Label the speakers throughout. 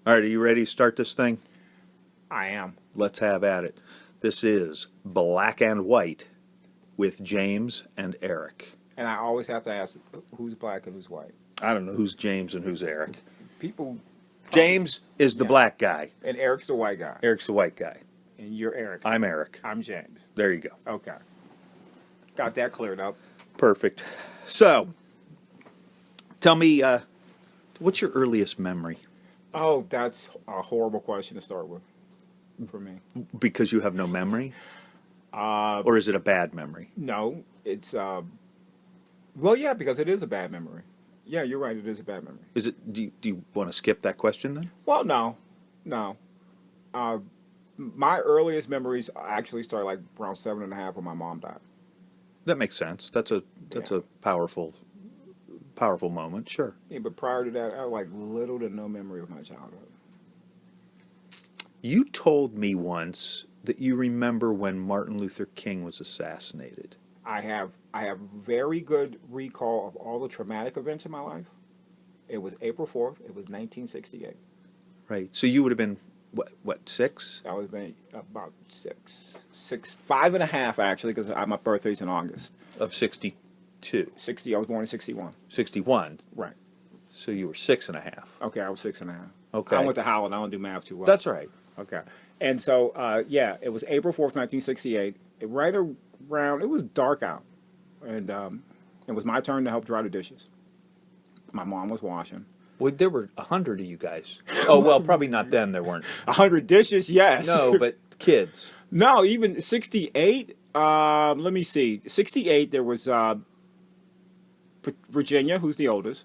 Speaker 1: All right, are you ready to start this thing?
Speaker 2: I am.
Speaker 1: Let's have at it. This is Black and White with James and Eric.
Speaker 2: And I always have to ask who's black and who's white.
Speaker 1: I don't know who's James and who's Eric.
Speaker 2: People.
Speaker 1: James is the black guy.
Speaker 2: And Eric's the white guy.
Speaker 1: Eric's the white guy.
Speaker 2: And you're Eric.
Speaker 1: I'm Eric.
Speaker 2: I'm James.
Speaker 1: There you go.
Speaker 2: Okay. Got that cleared up.
Speaker 1: Perfect. So, tell me, what's your earliest memory?
Speaker 2: Oh, that's a horrible question to start with for me.
Speaker 1: Because you have no memory? Or is it a bad memory?
Speaker 2: No, it's, well, yeah, because it is a bad memory. Yeah, you're right, it is a bad memory.
Speaker 1: Is it? Do you want to skip that question then?
Speaker 2: Well, no. My earliest memories actually start like around 7.5 when my mom died.
Speaker 1: That makes sense. That's a powerful moment. Sure.
Speaker 2: Yeah, but prior to that, I had like little to no memory of my childhood.
Speaker 1: You told me once that you remember when Martin Luther King was assassinated.
Speaker 2: I have very good recall of all the traumatic events in my life. It was April 4th. It was 1968.
Speaker 1: Right. So you would have been what 6?
Speaker 2: I was been about 5.5 actually, because my birthday's in August
Speaker 1: Of 62.
Speaker 2: 60. I was born in 61.
Speaker 1: 61.
Speaker 2: Right.
Speaker 1: So you were 6.5.
Speaker 2: Okay, I was 6.5.
Speaker 1: Okay.
Speaker 2: I went to Howard. I don't do math too well.
Speaker 1: That's right.
Speaker 2: Okay. And so, yeah, it was April 4th, 1968. Right around, it was dark out. And it was my turn to help dry the dishes. My mom was washing.
Speaker 1: Well, there were 100 of you guys. Oh, well, probably not then. There weren't.
Speaker 2: 100 dishes, yes.
Speaker 1: No, but kids.
Speaker 2: No, even 68. Let me see. 68, there was Virginia, who's the oldest.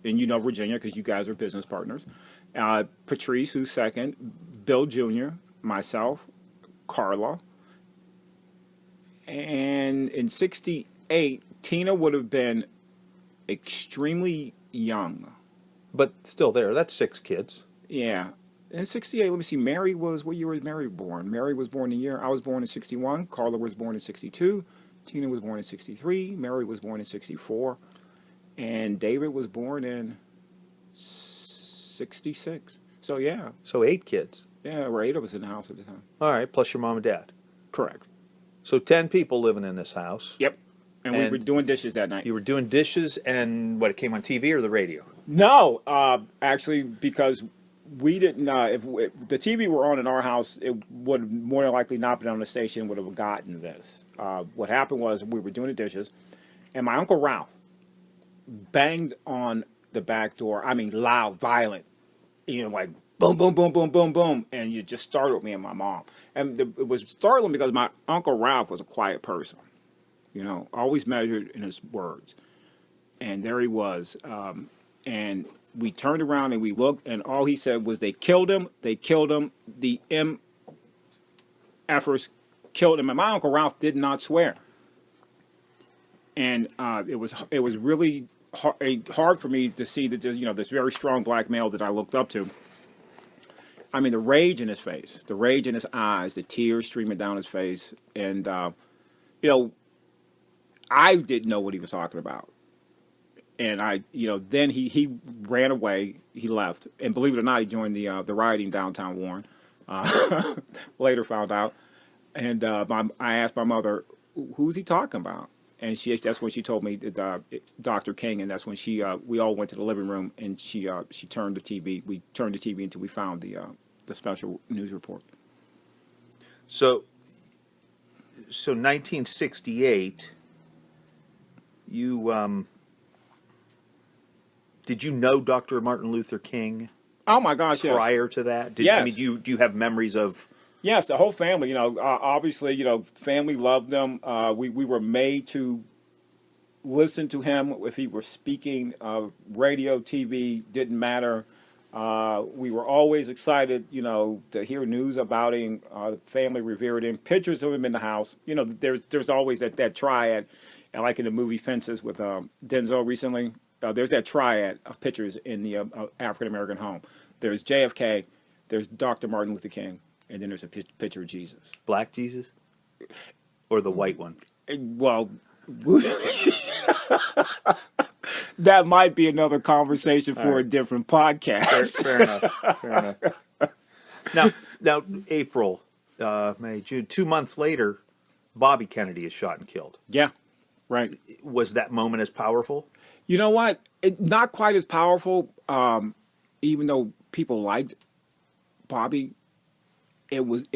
Speaker 2: And you know Virginia because you guys are business partners. Patrice, who's second. Bill Jr., myself, Carla. And in 68, Tina would have been extremely young.
Speaker 1: But still there. That's 6 kids.
Speaker 2: Yeah. In 68, let me see, Mary was, what year was Mary born? Mary was born I was born in 61. Carla was born in 62. Tina was born in 63. Mary was born in 64. And David was born in 66. So, yeah.
Speaker 1: So 8 kids.
Speaker 2: Yeah, there were 8 of us in the house at the time.
Speaker 1: All right, plus your mom and dad.
Speaker 2: Correct.
Speaker 1: So 10 people living in this house.
Speaker 2: Yep. And we were doing dishes that night.
Speaker 1: You were doing dishes, and what, it came on TV or the radio?
Speaker 2: No, actually, because we didn't. If the TV were on in our house, it would have more than likely not been on the station. Would have gotten this. What happened was we were doing the dishes, and my Uncle Ralph banged on the back door. I mean, loud, violent, like boom, boom, boom, boom, boom, boom, and you just startled me and my mom. And it was startling because my Uncle Ralph was a quiet person. Always measured in his words. And there he was. And we turned around and we looked, and all he said was, they killed him. They killed him. The MFers killed him. And my Uncle Ralph did not swear. And it was really hard for me to see that this very strong black male that I looked up to. I mean, the rage in his face, the rage in his eyes, the tears streaming down his face. And, I didn't know what he was talking about. And then he ran away, he left. And believe it or not, he joined the rioting downtown Warren. Later found out. And I asked my mother, who's he talking about? And that's when she told me Dr. King, and that's when we all went to the living room, and she turned the TV. We turned the TV until we found the special news report.
Speaker 1: So 1968, you did you know Dr. Martin Luther King?
Speaker 2: Oh my gosh!
Speaker 1: Prior to that,
Speaker 2: yes.
Speaker 1: I mean, do you have memories of?
Speaker 2: Yes, the whole family. Obviously, family loved him. We were made to listen to him if he were speaking. Radio, TV didn't matter. We were always excited, to hear news about him. Family revered him. Pictures of him in the house. There's always that triad, and like in the movie Fences with Denzel recently. There's that triad of pictures in the African American home. There's JFK. There's Dr. Martin Luther King. And then there's a picture of Jesus.
Speaker 1: Black Jesus? Or the white one?
Speaker 2: Well, that might be another conversation for a different podcast.
Speaker 1: Fair enough. Fair enough. Now, April, May, June, 2 months later, Bobby Kennedy is shot and killed.
Speaker 2: Yeah, right.
Speaker 1: Was that moment as powerful?
Speaker 2: You know what? Not quite as powerful, even though people liked Bobby. It was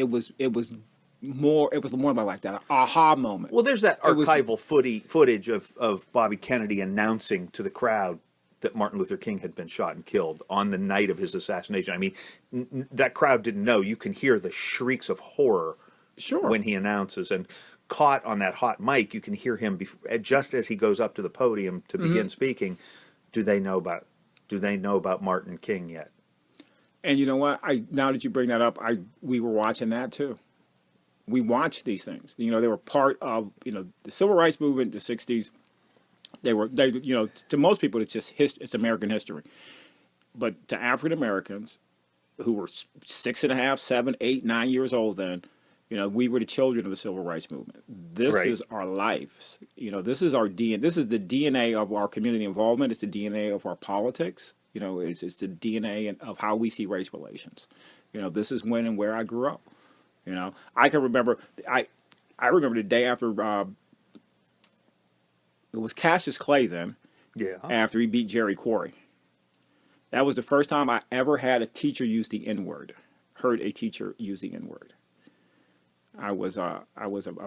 Speaker 2: more like that aha moment.
Speaker 1: Well, there's that archival footage of Bobby Kennedy announcing to the crowd that Martin Luther King had been shot and killed on the night of his assassination. I mean, that crowd didn't know. You can hear the shrieks of horror when he announces, and caught on that hot mic, you can hear him just as he goes up to the podium to begin speaking. Do they know about Martin King yet?
Speaker 2: And you know what? Now that you bring that up, we were watching that too. We watched these things. You know, they were part of the civil rights movement, the '60s. They to most people it's just it's American history, but to African Americans who were 6.5, 7, 8, 9 years old then, we were the children of the civil rights movement. This is our lives. This is our DNA. This is the DNA of our community involvement. It's the DNA of our politics. It's the DNA of how we see race relations. This is when and where I grew up. I can remember. I remember the day after. It was Cassius Clay then. Yeah. After he beat Jerry Quarry. That was the first time I ever had a teacher use the N-word. Heard a teacher use the N-word. I was a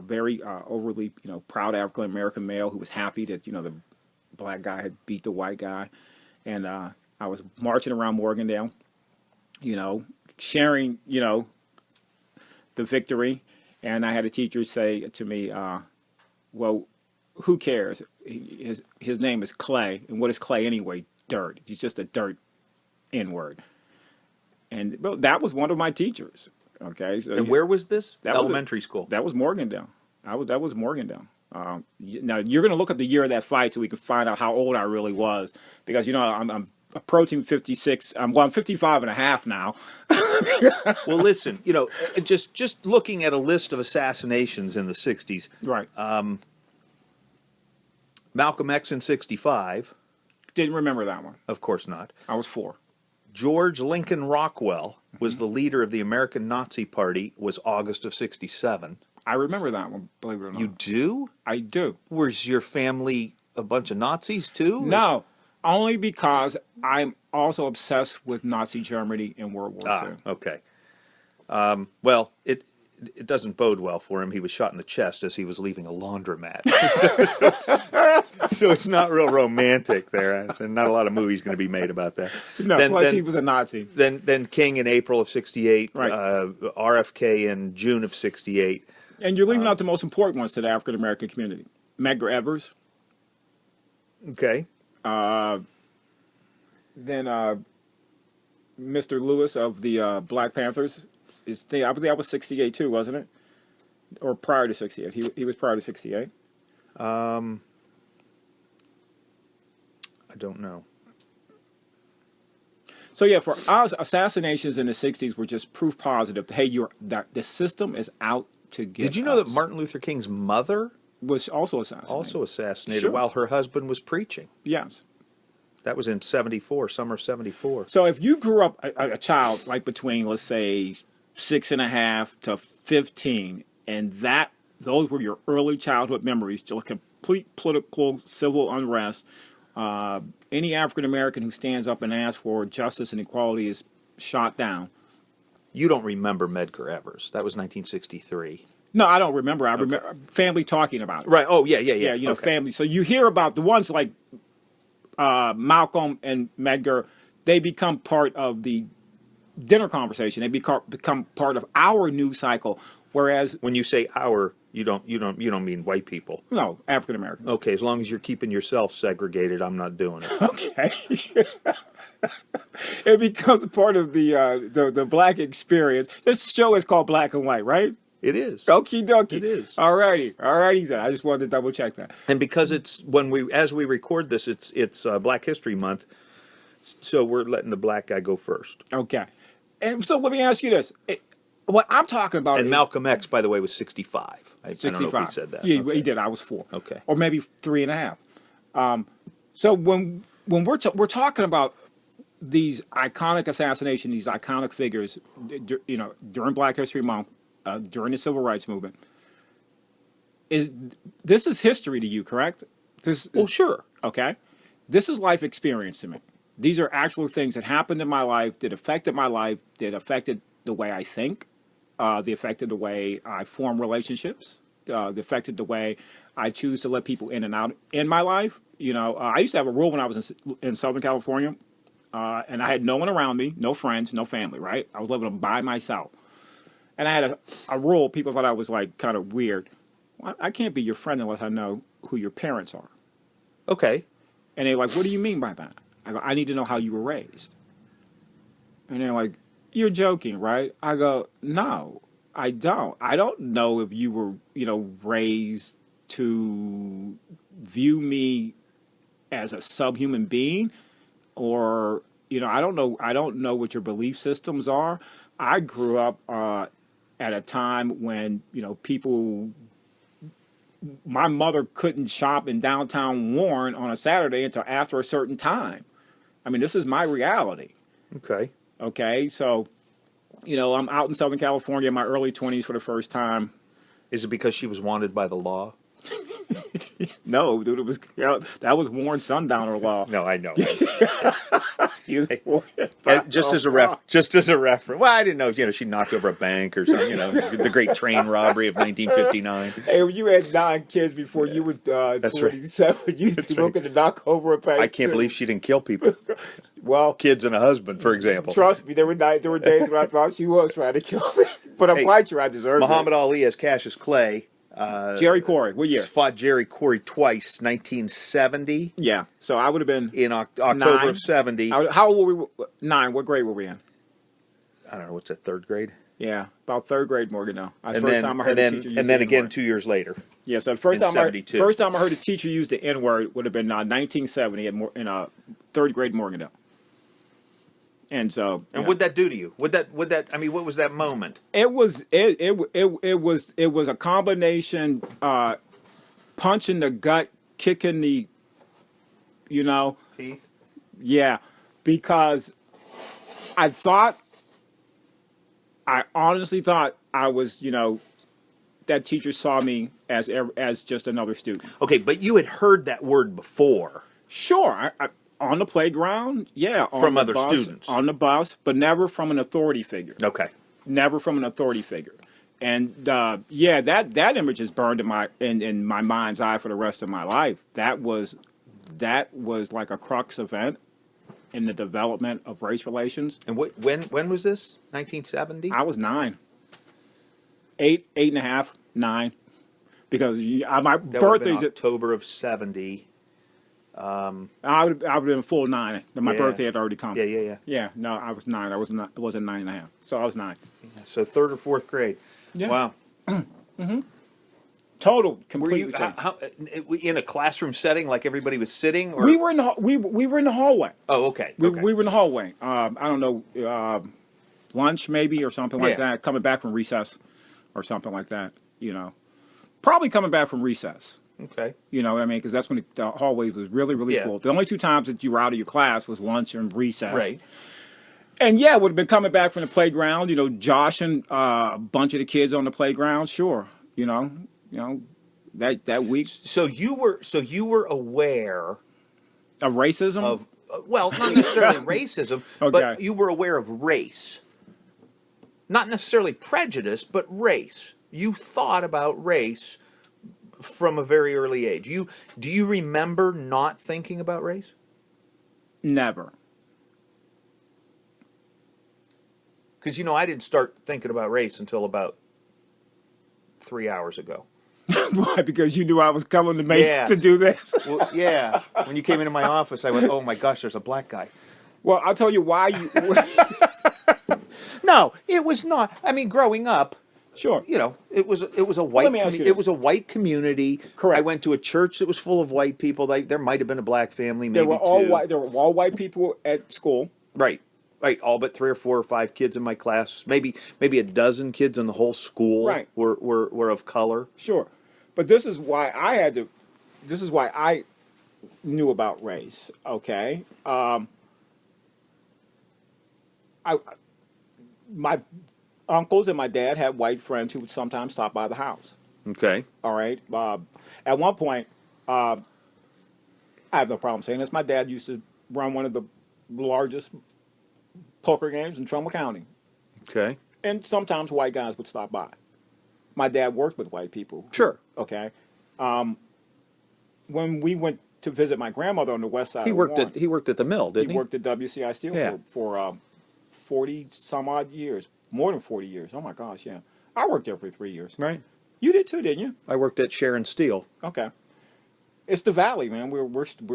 Speaker 2: very overly proud African American male who was happy that the black guy had beat the white guy, and I was marching around Morgantown, sharing the victory, and I had a teacher say to me, "Well, who cares? His name is Clay, and what is Clay anyway? Dirt. He's just a dirt N-word." And that was one of my teachers. Okay, so
Speaker 1: and where was this? Elementary school.
Speaker 2: That was Morgantown. That was Morgantown. Now you're going to look up the year of that fight so we can find out how old I really was, because I'm approaching 56. I'm 55 and a half now.
Speaker 1: Well, listen, just looking at a list of assassinations in the '60s.
Speaker 2: Right.
Speaker 1: Malcolm X in '65.
Speaker 2: Didn't remember that one.
Speaker 1: Of course not.
Speaker 2: I was 4.
Speaker 1: George Lincoln Rockwell was the leader of the American Nazi Party, was August of '67.
Speaker 2: I remember that one, believe it or not.
Speaker 1: You do?
Speaker 2: I do.
Speaker 1: Was your family a bunch of Nazis too?
Speaker 2: No, only because I'm also obsessed with Nazi Germany in World War II.
Speaker 1: Okay. Well, it doesn't bode well for him. He was shot in the chest as he was leaving a laundromat. So it's not real romantic there. And not a lot of movies going to be made about that.
Speaker 2: No, plus he was a Nazi.
Speaker 1: Then King in April of '68,
Speaker 2: right.
Speaker 1: RFK in June of '68.
Speaker 2: And you're leaving out the most important ones to the African American community. Medgar Evers.
Speaker 1: Okay.
Speaker 2: Then Mr. Lewis of the Black Panthers. I believe that was '68 too, wasn't it? Or prior to '68? He was prior to '68.
Speaker 1: I don't know.
Speaker 2: So yeah, for us, assassinations in the '60s were just proof positive. Hey, the system is out to get.
Speaker 1: Did you know that Martin Luther King's mother
Speaker 2: was also assassinated?
Speaker 1: Also assassinated while her husband was preaching.
Speaker 2: Yes.
Speaker 1: That was in '74, summer of '74.
Speaker 2: So if you grew up a child like between, let's say, 6.5 to 15, and those were your early childhood memories, to complete political, civil unrest, any African American who stands up and asks for justice and equality is shot down.
Speaker 1: You don't remember Medgar Evers? That was 1963.
Speaker 2: No, I don't remember. I remember family talking about it.
Speaker 1: Right. Oh, yeah.
Speaker 2: Yeah, family. So you hear about the ones like Malcolm and Medgar. They become part of the dinner conversation. They become part of our news cycle. Whereas
Speaker 1: when you say our, you don't mean white people.
Speaker 2: No, African Americans.
Speaker 1: Okay, as long as you're keeping yourself segregated, I'm not doing it.
Speaker 2: Okay. It becomes part of the black experience. This show is called Black and White, right?
Speaker 1: It is.
Speaker 2: Okie dokie.
Speaker 1: It is.
Speaker 2: Alrighty then. I just wanted to double check that.
Speaker 1: And because it's as we record this, it's Black History Month, so we're letting the black guy go first.
Speaker 2: Okay. And so let me ask you this. What I'm talking about
Speaker 1: is... Malcolm X, by the way, was 65.
Speaker 2: 65.
Speaker 1: I don't know if he said that.
Speaker 2: Yeah, okay. He did. I was 4.
Speaker 1: Okay.
Speaker 2: Or maybe 3.5. So when we're talking about these iconic assassinations, these iconic figures, you know, during Black History Month, during the Civil Rights Movement, this is history to you, correct?
Speaker 1: Well, sure.
Speaker 2: Okay. This is life experience to me. These are actual things that happened in my life, that affected my life, that affected the way I think, they affected the way I form relationships, they affected the way I choose to let people in and out in my life. You know, I used to have a rule when I was in Southern California, and I had no one around me, no friends, no family, right? I was living by myself. And I had a rule, people thought I was like kind of weird. Well, I can't be your friend unless I know who your parents are.
Speaker 1: Okay.
Speaker 2: And they're like, what do you mean by that? I go, I need to know how you were raised. And they're like, you're joking, right? I go, no, I don't. I don't know if you were, you know, raised to view me as a subhuman being, or, you know, I don't know what your belief systems are. I grew up at a time when, you know, my mother couldn't shop in downtown Warren on a Saturday until after a certain time. I mean, this is my reality.
Speaker 1: Okay.
Speaker 2: Okay, so, you know, I'm out in Southern California in my early 20s for the first time.
Speaker 1: Is it because she was wanted by the law?
Speaker 2: No, dude, it was, you know, that was Warren Sundowner law.
Speaker 1: No, I know.
Speaker 2: She was
Speaker 1: Just as a reference. Well, I didn't know, you know, she knocked over a bank or something, you know, the great train robbery of 1959.
Speaker 2: Hey, when you had 9 kids before you were
Speaker 1: That's
Speaker 2: 27,
Speaker 1: right.
Speaker 2: you were looking to knock over a bank.
Speaker 1: I can't believe she didn't kill people.
Speaker 2: Well,
Speaker 1: Kids and a husband, for example.
Speaker 2: trust me, there were days when I thought she was trying to kill me. But I'm quite sure I deserved
Speaker 1: Muhammad
Speaker 2: it.
Speaker 1: Ali as Cassius Clay.
Speaker 2: Jerry Corey, what year?
Speaker 1: Fought Jerry Corey twice, 1970.
Speaker 2: Yeah, so I would have been
Speaker 1: In October
Speaker 2: 9.
Speaker 1: of 70.
Speaker 2: How old were we? 9. What grade were we in?
Speaker 1: I don't know, what's that, third grade?
Speaker 2: Yeah, about 3rd grade, Morgan. No,
Speaker 1: And then again 2 years later.
Speaker 2: Yeah, so the first
Speaker 1: in
Speaker 2: time
Speaker 1: 72.
Speaker 2: first time I heard a teacher use the N-word would have been 1970 in 3rd grade Morganville. And so,
Speaker 1: And what'd that do to you? I mean, what was that moment?
Speaker 2: it was a combination, punch in the gut, kick in the, you know,
Speaker 1: Teeth?
Speaker 2: yeah, because I honestly thought I was, you know, that teacher saw me as just another student.
Speaker 1: Okay, but you had heard that word before.
Speaker 2: Sure, I on the playground, yeah,
Speaker 1: From other students.
Speaker 2: on the bus, but never from an authority figure.
Speaker 1: Okay.
Speaker 2: Never from an authority figure. And yeah, that image is burned in my mind's eye for the rest of my life. That was like a crux event in the development of race relations.
Speaker 1: And when was this? 1970?
Speaker 2: I was 9, 8 and a half, 9, because my
Speaker 1: That would have been
Speaker 2: birthday's
Speaker 1: October of 70.
Speaker 2: I would have been full 9. My
Speaker 1: Yeah.
Speaker 2: birthday had already come.
Speaker 1: Yeah.
Speaker 2: Yeah, no, I was 9. I wasn't 9 and a half. So I was 9.
Speaker 1: So 3rd or 4th grade.
Speaker 2: Yeah.
Speaker 1: Wow.
Speaker 2: Total,
Speaker 1: Were
Speaker 2: complete.
Speaker 1: you in a classroom setting like everybody was sitting? Or?
Speaker 2: We were in the we were in the hallway.
Speaker 1: Oh, okay.
Speaker 2: We
Speaker 1: Okay.
Speaker 2: were in the hallway. I don't know, lunch maybe or something like
Speaker 1: Yeah.
Speaker 2: that. Coming back from recess, or something like that. You know, probably coming back from recess.
Speaker 1: Okay.
Speaker 2: You know what I mean? Because that's when the hallway was really
Speaker 1: Yeah.
Speaker 2: full. The only 2 times that you were out of your class was lunch and recess.
Speaker 1: Right.
Speaker 2: And yeah, would have been coming back from the playground. You know, Josh and a bunch of the kids on the playground. Sure. You know that week
Speaker 1: So you were aware
Speaker 2: of racism.
Speaker 1: of well, not necessarily racism,
Speaker 2: Okay.
Speaker 1: but you were aware of race. Not necessarily prejudice, but race. You thought about race from a very early age. Do you remember not thinking about race?
Speaker 2: Never.
Speaker 1: Because I didn't start thinking about race until about 3 hours ago.
Speaker 2: Why? Because you knew I was coming to do this.
Speaker 1: Well, yeah. When you came into my office, I went, "Oh my gosh, there's a black guy."
Speaker 2: Well, I'll tell you why you.
Speaker 1: No, it was not. I mean, growing up,
Speaker 2: Sure.
Speaker 1: it was a white.
Speaker 2: let me ask you
Speaker 1: It
Speaker 2: this.
Speaker 1: was a white community.
Speaker 2: Correct.
Speaker 1: I went to a church that was full of white people. There might have been a black family, maybe
Speaker 2: There were all
Speaker 1: two.
Speaker 2: white. There were all white people at school.
Speaker 1: Right. All but 3 or 4 or 5 kids in my class. Maybe a dozen kids in the whole school.
Speaker 2: Right.
Speaker 1: Were of color.
Speaker 2: Sure, but this is why I had to. This is why I knew about race. Okay. My uncles and my dad had white friends who would sometimes stop by the house.
Speaker 1: Okay.
Speaker 2: All right. At one point, I have no problem saying this. My dad used to run one of the largest poker games in Trumbull County,
Speaker 1: Okay.
Speaker 2: and sometimes white guys would stop by. My dad worked with white people.
Speaker 1: Sure.
Speaker 2: Okay. When we went to visit my grandmother on the west side,
Speaker 1: He worked at the mill, didn't he?
Speaker 2: He worked at WCI Steel
Speaker 1: Yeah.
Speaker 2: for 40 some odd years, more than 40 years. Oh my gosh, yeah. I worked there for 3 years.
Speaker 1: Right.
Speaker 2: You did too, didn't you?
Speaker 1: I worked at Sharon Steel.
Speaker 2: Okay. It's the valley, man. We're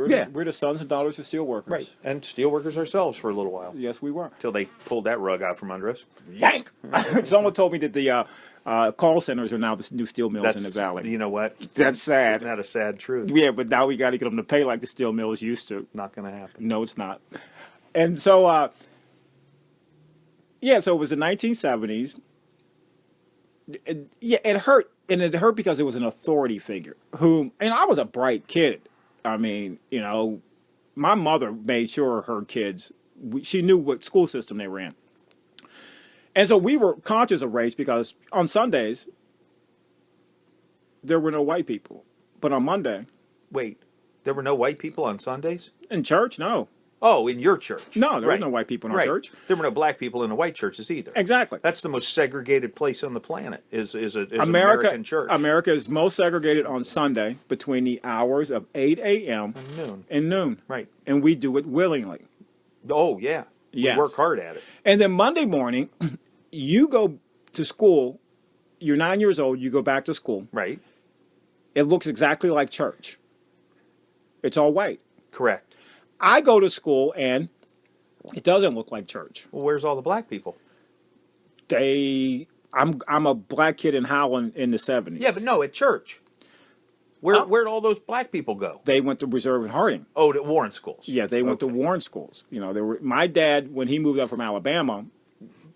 Speaker 1: Yeah.
Speaker 2: we're the sons and daughters of steel workers.
Speaker 1: Right. And steel workers ourselves for a little while.
Speaker 2: Yes, we were.
Speaker 1: Till they pulled that rug out from under us.
Speaker 2: Yank. Someone told me that the call centers are now the new steel mills in the valley.
Speaker 1: You know what?
Speaker 2: That's sad.
Speaker 1: Isn't that a sad truth?
Speaker 2: Yeah, but now we got to get them to pay like the steel mills used to.
Speaker 1: Not going to happen.
Speaker 2: No, it's not. And so, yeah, so it was the 1970s. Yeah, it hurt. And it hurt because it was an authority figure and I was a bright kid. I mean, you know, my mother made sure her kids, she knew what school system they were in. And so we were conscious of race because on Sundays, there were no white people. But on Monday.
Speaker 1: Wait, there were no white people on Sundays?
Speaker 2: In church, no.
Speaker 1: Oh, in your church?
Speaker 2: No, there were no white people in our church.
Speaker 1: There were no black people in the white churches either.
Speaker 2: Exactly.
Speaker 1: That's the most segregated place on the planet. Is an American church.
Speaker 2: America is most segregated on Sunday between the hours of 8 a.m. and noon.
Speaker 1: Right.
Speaker 2: And we do it willingly.
Speaker 1: Oh yeah.
Speaker 2: Yes.
Speaker 1: We work hard at it.
Speaker 2: And then Monday morning, you go to school. You're 9 years old. You go back to school.
Speaker 1: Right.
Speaker 2: It looks exactly like church. It's all white.
Speaker 1: Correct.
Speaker 2: I go to school and it doesn't look like church.
Speaker 1: Well, where's all the black people?
Speaker 2: I'm a black kid in Howland in the 70s.
Speaker 1: Yeah, but no, at church. Where'd all those black people go?
Speaker 2: They went to Reserve and Harding.
Speaker 1: Oh, to Warren schools.
Speaker 2: Yeah, they went to Warren schools. You know, my dad, when he moved up from Alabama,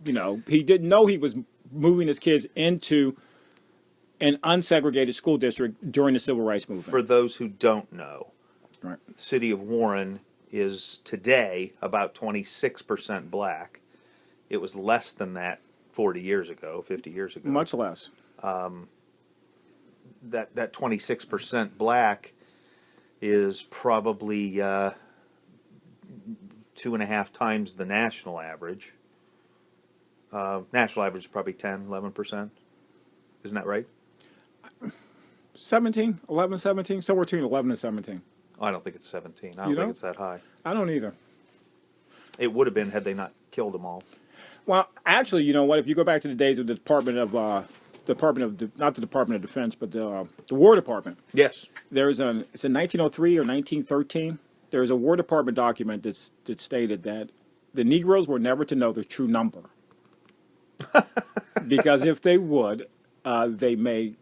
Speaker 2: you know, he didn't know he was moving his kids into an unsegregated school district during the Civil Rights Movement.
Speaker 1: For those who don't know,
Speaker 2: right.
Speaker 1: The city of Warren is today about 26% black. It was less than that 40 years ago, 50 years ago.
Speaker 2: Much less.
Speaker 1: That 26% black is probably 2.5 times the national average. National average is probably 10, 11%. Isn't that right?
Speaker 2: 11, 17, somewhere between 11 and 17.
Speaker 1: Oh, I don't think it's 17. I don't think it's that high.
Speaker 2: I don't either.
Speaker 1: It would have been had they not killed them all.
Speaker 2: Well, actually, you know what? If you go back to the days of the not the Department of Defense, but the War Department.
Speaker 1: Yes.
Speaker 2: It's in 1903 or 1913. There was a War Department document that stated that the Negroes were never to know their true number. Because if they would, they may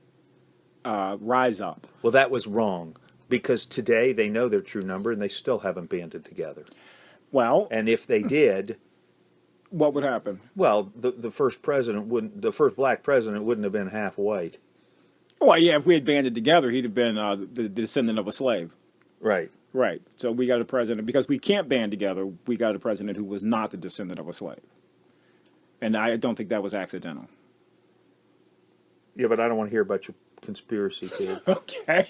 Speaker 2: rise up.
Speaker 1: Well, that was wrong. Because today they know their true number and they still haven't banded together.
Speaker 2: Well,
Speaker 1: and if they did,
Speaker 2: what would happen?
Speaker 1: Well, the first black president wouldn't have been half white.
Speaker 2: Well, yeah, if we had banded together, he'd have been the descendant of a slave.
Speaker 1: Right.
Speaker 2: Right. So we got a president because we can't band together. We got a president who was not the descendant of a slave, and I don't think that was accidental.
Speaker 1: Yeah, but I don't want to hear about your conspiracy theory.
Speaker 2: Okay.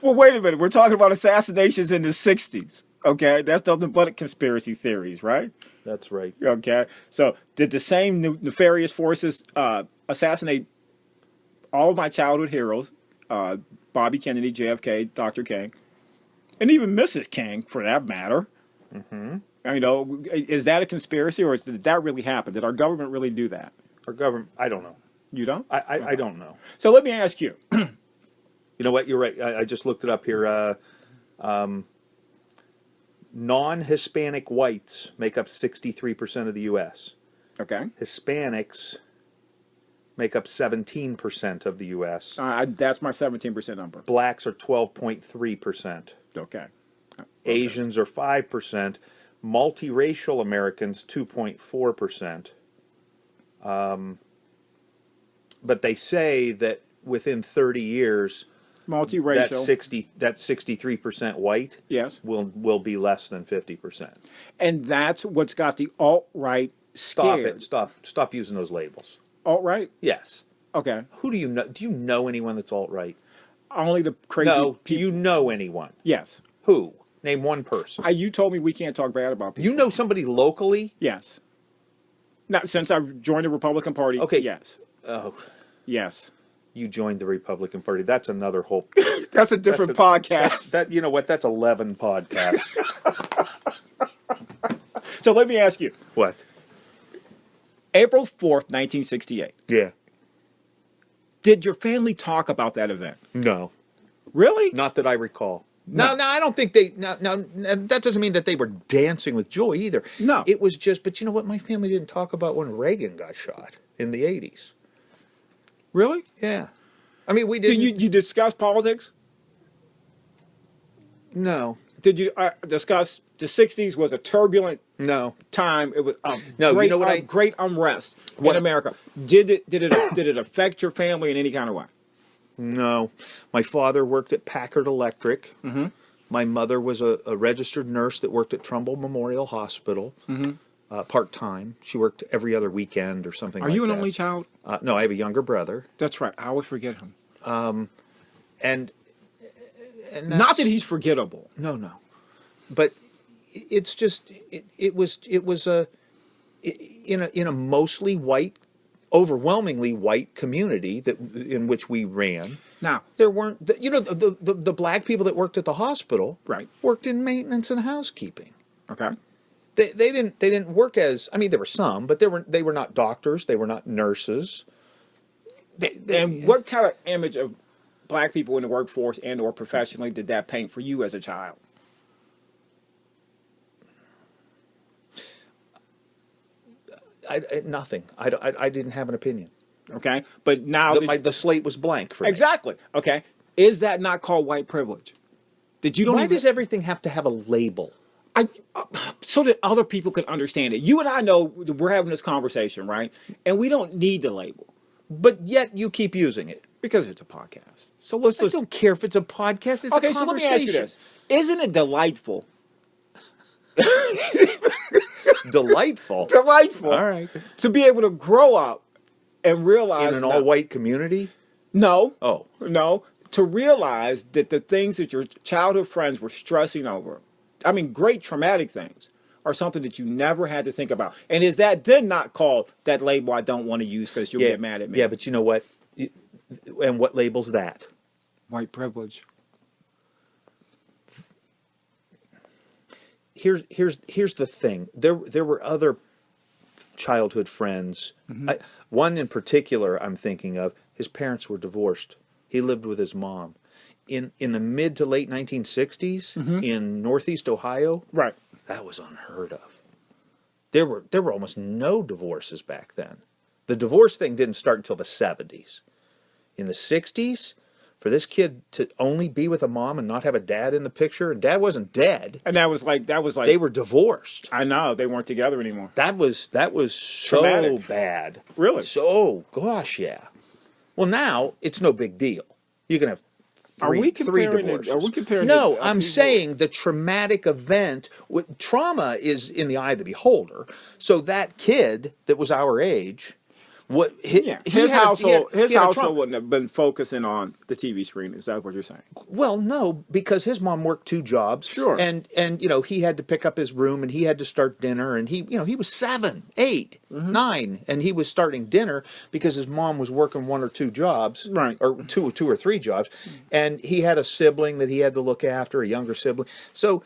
Speaker 2: Well, wait a minute. We're talking about assassinations in the 60s. Okay. That's nothing but conspiracy theories, right?
Speaker 1: That's right.
Speaker 2: Okay. So did the same nefarious forces assassinate all of my childhood heroes, Bobby Kennedy, JFK, Dr. King, and even Mrs. King, for that matter?
Speaker 1: Mm-hmm.
Speaker 2: You know, is that a conspiracy, or did that really happen? Did our government really do that?
Speaker 1: Our government, I don't know.
Speaker 2: You don't?
Speaker 1: I don't know.
Speaker 2: So let me ask you.
Speaker 1: You know what? You're right. I just looked it up here. Non-Hispanic whites make up 63% of the U.S.
Speaker 2: Okay.
Speaker 1: Hispanics make up 17% of the U.S.
Speaker 2: That's my 17% number.
Speaker 1: Blacks are 12.3%.
Speaker 2: Okay.
Speaker 1: Asians are 5%. Multiracial Americans, 2.4%. But they say that within 30 years,
Speaker 2: multiracial.
Speaker 1: That's 63% white.
Speaker 2: Yes.
Speaker 1: Will be less than 50%.
Speaker 2: And that's what's got the alt-right scared.
Speaker 1: Stop using those labels.
Speaker 2: Alt-right?
Speaker 1: Yes.
Speaker 2: Okay.
Speaker 1: Who do you know? Do you know anyone that's alt-right?
Speaker 2: Only the crazy
Speaker 1: No. Do
Speaker 2: people.
Speaker 1: you know anyone?
Speaker 2: Yes.
Speaker 1: Who? Name one person.
Speaker 2: You told me we can't talk bad about people.
Speaker 1: You know somebody locally?
Speaker 2: Yes. Not since I joined the Republican Party.
Speaker 1: Okay.
Speaker 2: Yes.
Speaker 1: Oh,
Speaker 2: Yes.
Speaker 1: you joined the Republican Party. That's another whole.
Speaker 2: That's a different podcast.
Speaker 1: That you know what? That's 11 podcasts.
Speaker 2: So let me ask you.
Speaker 1: What?
Speaker 2: April 4th, 1968.
Speaker 1: Yeah.
Speaker 2: Did your family talk about that event?
Speaker 1: No.
Speaker 2: Really?
Speaker 1: Not that I recall. No, I don't think they. No, that doesn't mean that they were dancing with joy either.
Speaker 2: No.
Speaker 1: It was just. But you know what? My family didn't talk about when Reagan got shot in the 80s.
Speaker 2: Really?
Speaker 1: Yeah. I mean, we
Speaker 2: Did
Speaker 1: didn't.
Speaker 2: you discuss politics?
Speaker 1: No.
Speaker 2: Did you discuss the 60s was a turbulent
Speaker 1: No.
Speaker 2: time? It was
Speaker 1: No,
Speaker 2: great,
Speaker 1: you know what
Speaker 2: great unrest
Speaker 1: What-
Speaker 2: in America. Did it affect your family in any kind of way?
Speaker 1: No. My father worked at Packard Electric. Mm-hmm. My mother was a registered nurse that worked at Trumbull Memorial Hospital. Mm-hmm. Part-time. She worked every other weekend or something like that.
Speaker 2: Are you an only child?
Speaker 1: No, I have a younger brother.
Speaker 2: That's right. I always forget him.
Speaker 1: And
Speaker 2: Not that he's forgettable.
Speaker 1: No. But it's just it was in a mostly white, overwhelmingly white community in which we ran.
Speaker 2: Now,
Speaker 1: There weren't the black people that worked at the hospital
Speaker 2: Right.
Speaker 1: worked in maintenance and housekeeping.
Speaker 2: okay.
Speaker 1: They didn't work as, I mean, there were some, but they were not doctors, they were not nurses.
Speaker 2: And what kind of image of black people in the workforce and or professionally did that paint for you as a child?
Speaker 1: Nothing. I didn't have an opinion.
Speaker 2: Okay. But now
Speaker 1: The slate was blank for me.
Speaker 2: exactly. Okay. Is that not called white privilege?
Speaker 1: Why does everything have to have a label?
Speaker 2: So that other people can understand it. You and I know we're having this conversation, right? And we don't need the label
Speaker 1: But yet you keep using it.
Speaker 2: because it's a podcast. So let's
Speaker 1: I don't care if it's a podcast. It's
Speaker 2: okay.
Speaker 1: a
Speaker 2: So let me
Speaker 1: conversation.
Speaker 2: ask you this: isn't it delightful?
Speaker 1: Delightful.
Speaker 2: Delightful.
Speaker 1: All right.
Speaker 2: To be able to grow up and realize
Speaker 1: In an all-white community?
Speaker 2: No.
Speaker 1: Oh.
Speaker 2: No. To realize that the things that your childhood friends were stressing over, I mean, great traumatic things, are something that you never had to think about. And is that then not called that label I don't want to use because you'll get mad at me?
Speaker 1: Yeah, but you know what? And what label's that?
Speaker 2: White privilege.
Speaker 1: Here's the thing. There were other childhood friends.
Speaker 2: Mm-hmm.
Speaker 1: One in particular I'm thinking of, his parents were divorced. He lived with his mom. In the mid to late 1960s in Northeast Ohio,
Speaker 2: Right.
Speaker 1: that was unheard of. There were almost no divorces back then. The divorce thing didn't start until the 70s. In the 60s, for this kid to only be with a mom and not have a dad in the picture, and dad wasn't dead.
Speaker 2: And that was like
Speaker 1: They were divorced.
Speaker 2: I know they weren't together anymore.
Speaker 1: That was so
Speaker 2: Traumatic.
Speaker 1: bad.
Speaker 2: Really?
Speaker 1: So, gosh, yeah. Well, now it's no big deal. You can have three divorces.
Speaker 2: Are we comparing?
Speaker 1: No,
Speaker 2: the,
Speaker 1: I'm
Speaker 2: people-
Speaker 1: saying the traumatic event. Trauma is in the eye of the beholder. So that kid that was our age,
Speaker 2: his household
Speaker 1: had a trauma.
Speaker 2: wouldn't have been focusing on the TV screen. Is that what you're saying?
Speaker 1: Well, no, because his mom worked 2 jobs.
Speaker 2: Sure.
Speaker 1: And he had to pick up his room and he had to start dinner and he was 7, 8, 9 and he was starting dinner because his mom was working 1 or 2 jobs.
Speaker 2: Right.
Speaker 1: Or two or 3 jobs. And he had a sibling that he had to look after, a younger sibling. So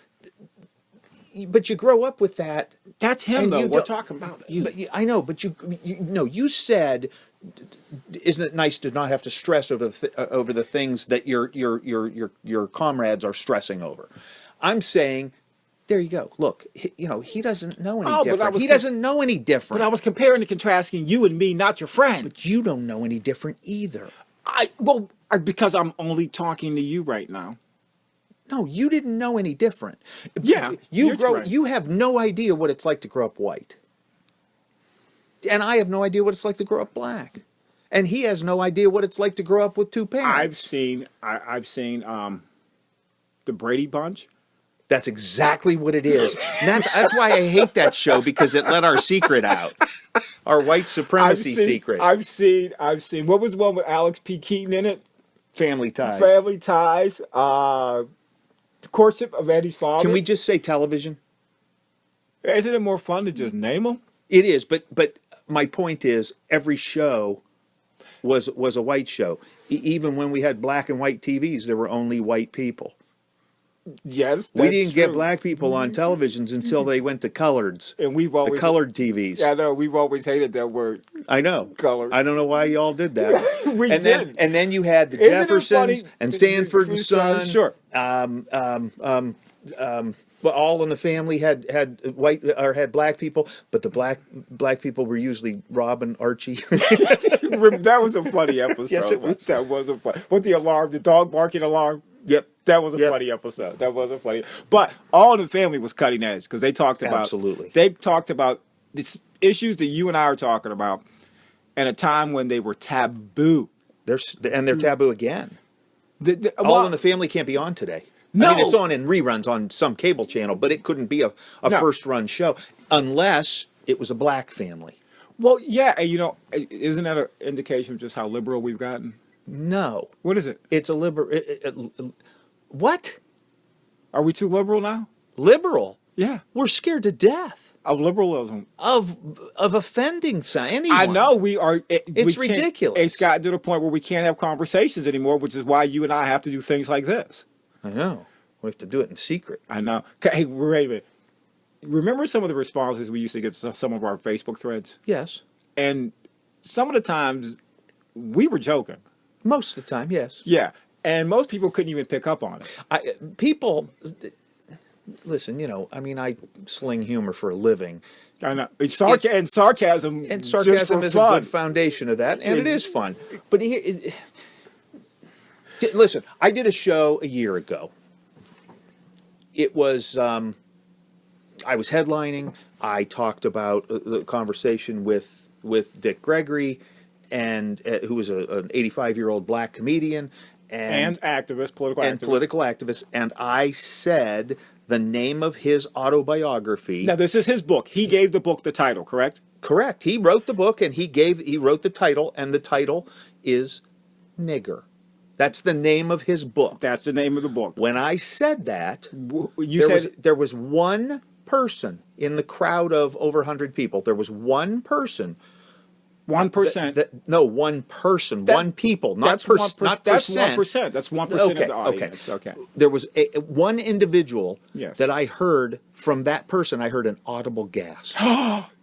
Speaker 1: but you grow up with that.
Speaker 2: That's him,
Speaker 1: and
Speaker 2: though.
Speaker 1: you
Speaker 2: We're
Speaker 1: don't-
Speaker 2: talking about you.
Speaker 1: But I know, but you said, isn't it nice to not have to stress over the things that your comrades are stressing over? I'm saying, there you go. Look, he doesn't know any different. He doesn't know any different.
Speaker 2: But I was comparing and contrasting you and me, not your friend.
Speaker 1: But you don't know any different either.
Speaker 2: Because I'm only talking to you right now.
Speaker 1: No, you didn't know any different.
Speaker 2: Yeah, you're correct.
Speaker 1: You have no idea what it's like to grow up white. And I have no idea what it's like to grow up black. And he has no idea what it's like to grow up with two parents.
Speaker 2: I've seen the Brady Bunch.
Speaker 1: That's exactly what it is. And that's why I hate that show, because it let our secret out. Our white supremacy secret.
Speaker 2: I've seen. What was the one with Alex P. Keaton in it?
Speaker 1: Family Ties.
Speaker 2: Family Ties. The Courtship of Eddie's Father.
Speaker 1: Can we just say television?
Speaker 2: Isn't it more fun to just name them?
Speaker 1: It is, but my point is, every show was a white show. Even when we had black and white TVs, there were only white people.
Speaker 2: Yes,
Speaker 1: we didn't get black people on televisions until they went to coloreds.
Speaker 2: And we've always
Speaker 1: the colored TVs.
Speaker 2: Yeah, I know. We've always hated that word.
Speaker 1: I know.
Speaker 2: Colored.
Speaker 1: I don't know why y'all did that.
Speaker 2: We
Speaker 1: and
Speaker 2: did.
Speaker 1: And then you had the Jeffersons and Sanford and Son.
Speaker 2: Sure.
Speaker 1: But All in the Family had white or had black people, but the black people were usually Rob and Archie.
Speaker 2: That was a funny episode.
Speaker 1: Yes, it was.
Speaker 2: That was a funny. With the alarm, the dog barking alarm.
Speaker 1: Yep.
Speaker 2: That was a funny episode. That was a funny. But All in the Family was cutting edge because they talked about
Speaker 1: absolutely.
Speaker 2: They talked about these issues that you and I are talking about, at a time when they were taboo.
Speaker 1: They're taboo again. All in the Family can't be on today.
Speaker 2: No.
Speaker 1: I mean, it's on in reruns on some cable channel, but it couldn't be a first run show unless it was a black family.
Speaker 2: Well, yeah, and isn't that an indication of just how liberal we've gotten?
Speaker 1: No.
Speaker 2: What is it?
Speaker 1: It's a liberal. What?
Speaker 2: Are we too liberal now?
Speaker 1: Liberal?
Speaker 2: Yeah.
Speaker 1: We're scared to death
Speaker 2: of liberalism,
Speaker 1: of offending anyone.
Speaker 2: I know we are.
Speaker 1: It's ridiculous.
Speaker 2: It's gotten to the point where we can't have conversations anymore, which is why you and I have to do things like this.
Speaker 1: I know. We have to do it in secret.
Speaker 2: I know. Hey, wait a minute. Remember some of the responses we used to get to some of our Facebook threads?
Speaker 1: Yes.
Speaker 2: And some of the times we were joking.
Speaker 1: Most of the time, yes.
Speaker 2: Yeah. And most people couldn't even pick up on it.
Speaker 1: People, listen, I mean, I sling humor for a living.
Speaker 2: I know. Sarcasm.
Speaker 1: And sarcasm is a good foundation of that, and it is fun. But listen, I did a show a year ago. It was, I was headlining. I talked about the conversation with Dick Gregory, and who was an 85-year-old black comedian. And political activist. And I said the name of his autobiography.
Speaker 2: Now, this is his book. He gave the book the title, correct?
Speaker 1: Correct. He wrote the book, and he wrote the title, and the title is Nigger. That's the name of his book.
Speaker 2: That's the name of the book.
Speaker 1: When I said that, there was one person in the crowd of over 100 people. There was one person.
Speaker 2: 1%.
Speaker 1: No, one person, one people, not percent.
Speaker 2: That's 1%. That's 1% of the audience. Okay.
Speaker 1: There was one individual that I heard from that person. I heard an audible gasp.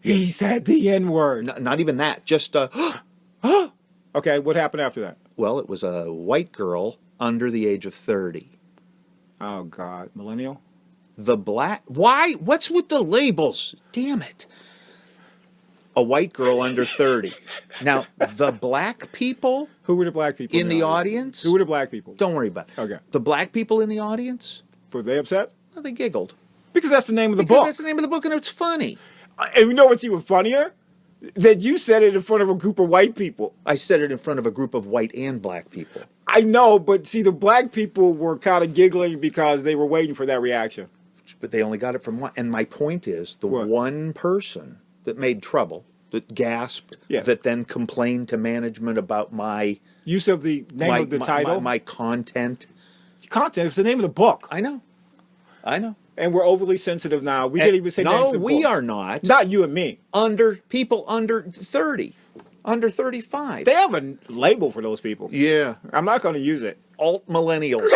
Speaker 2: He said the N-word.
Speaker 1: Not even that. Just
Speaker 2: Okay. What happened after that?
Speaker 1: Well, it was a white girl under the age of 30.
Speaker 2: Oh God, millennial.
Speaker 1: Why? What's with the labels? Damn it. A white girl under 30. Now, the black people...
Speaker 2: Who were the black people
Speaker 1: in the audience?
Speaker 2: Who were the black people?
Speaker 1: Don't worry about it.
Speaker 2: Okay.
Speaker 1: The black people in the audience?
Speaker 2: Were they upset?
Speaker 1: Well, they giggled.
Speaker 2: Because that's the name of the book.
Speaker 1: That's the name of the book, and it's funny.
Speaker 2: And you know what's even funnier? That you said it in front of a group of white people.
Speaker 1: I said it in front of a group of white and black people.
Speaker 2: I know, but see, the black people were kind of giggling because they were waiting for that reaction.
Speaker 1: But they only got it from one. And my point is, one person that made trouble, that gasped, that then complained to management about my...
Speaker 2: Use of the name of the title?
Speaker 1: My content.
Speaker 2: Content, it's the name of the book.
Speaker 1: I know.
Speaker 2: And we're overly sensitive now. We can't even say names of books.
Speaker 1: No, we are not.
Speaker 2: Not you and me.
Speaker 1: People under 30. Under 35.
Speaker 2: They have a label for those people.
Speaker 1: Yeah.
Speaker 2: I'm not going to use it.
Speaker 1: Alt millennials.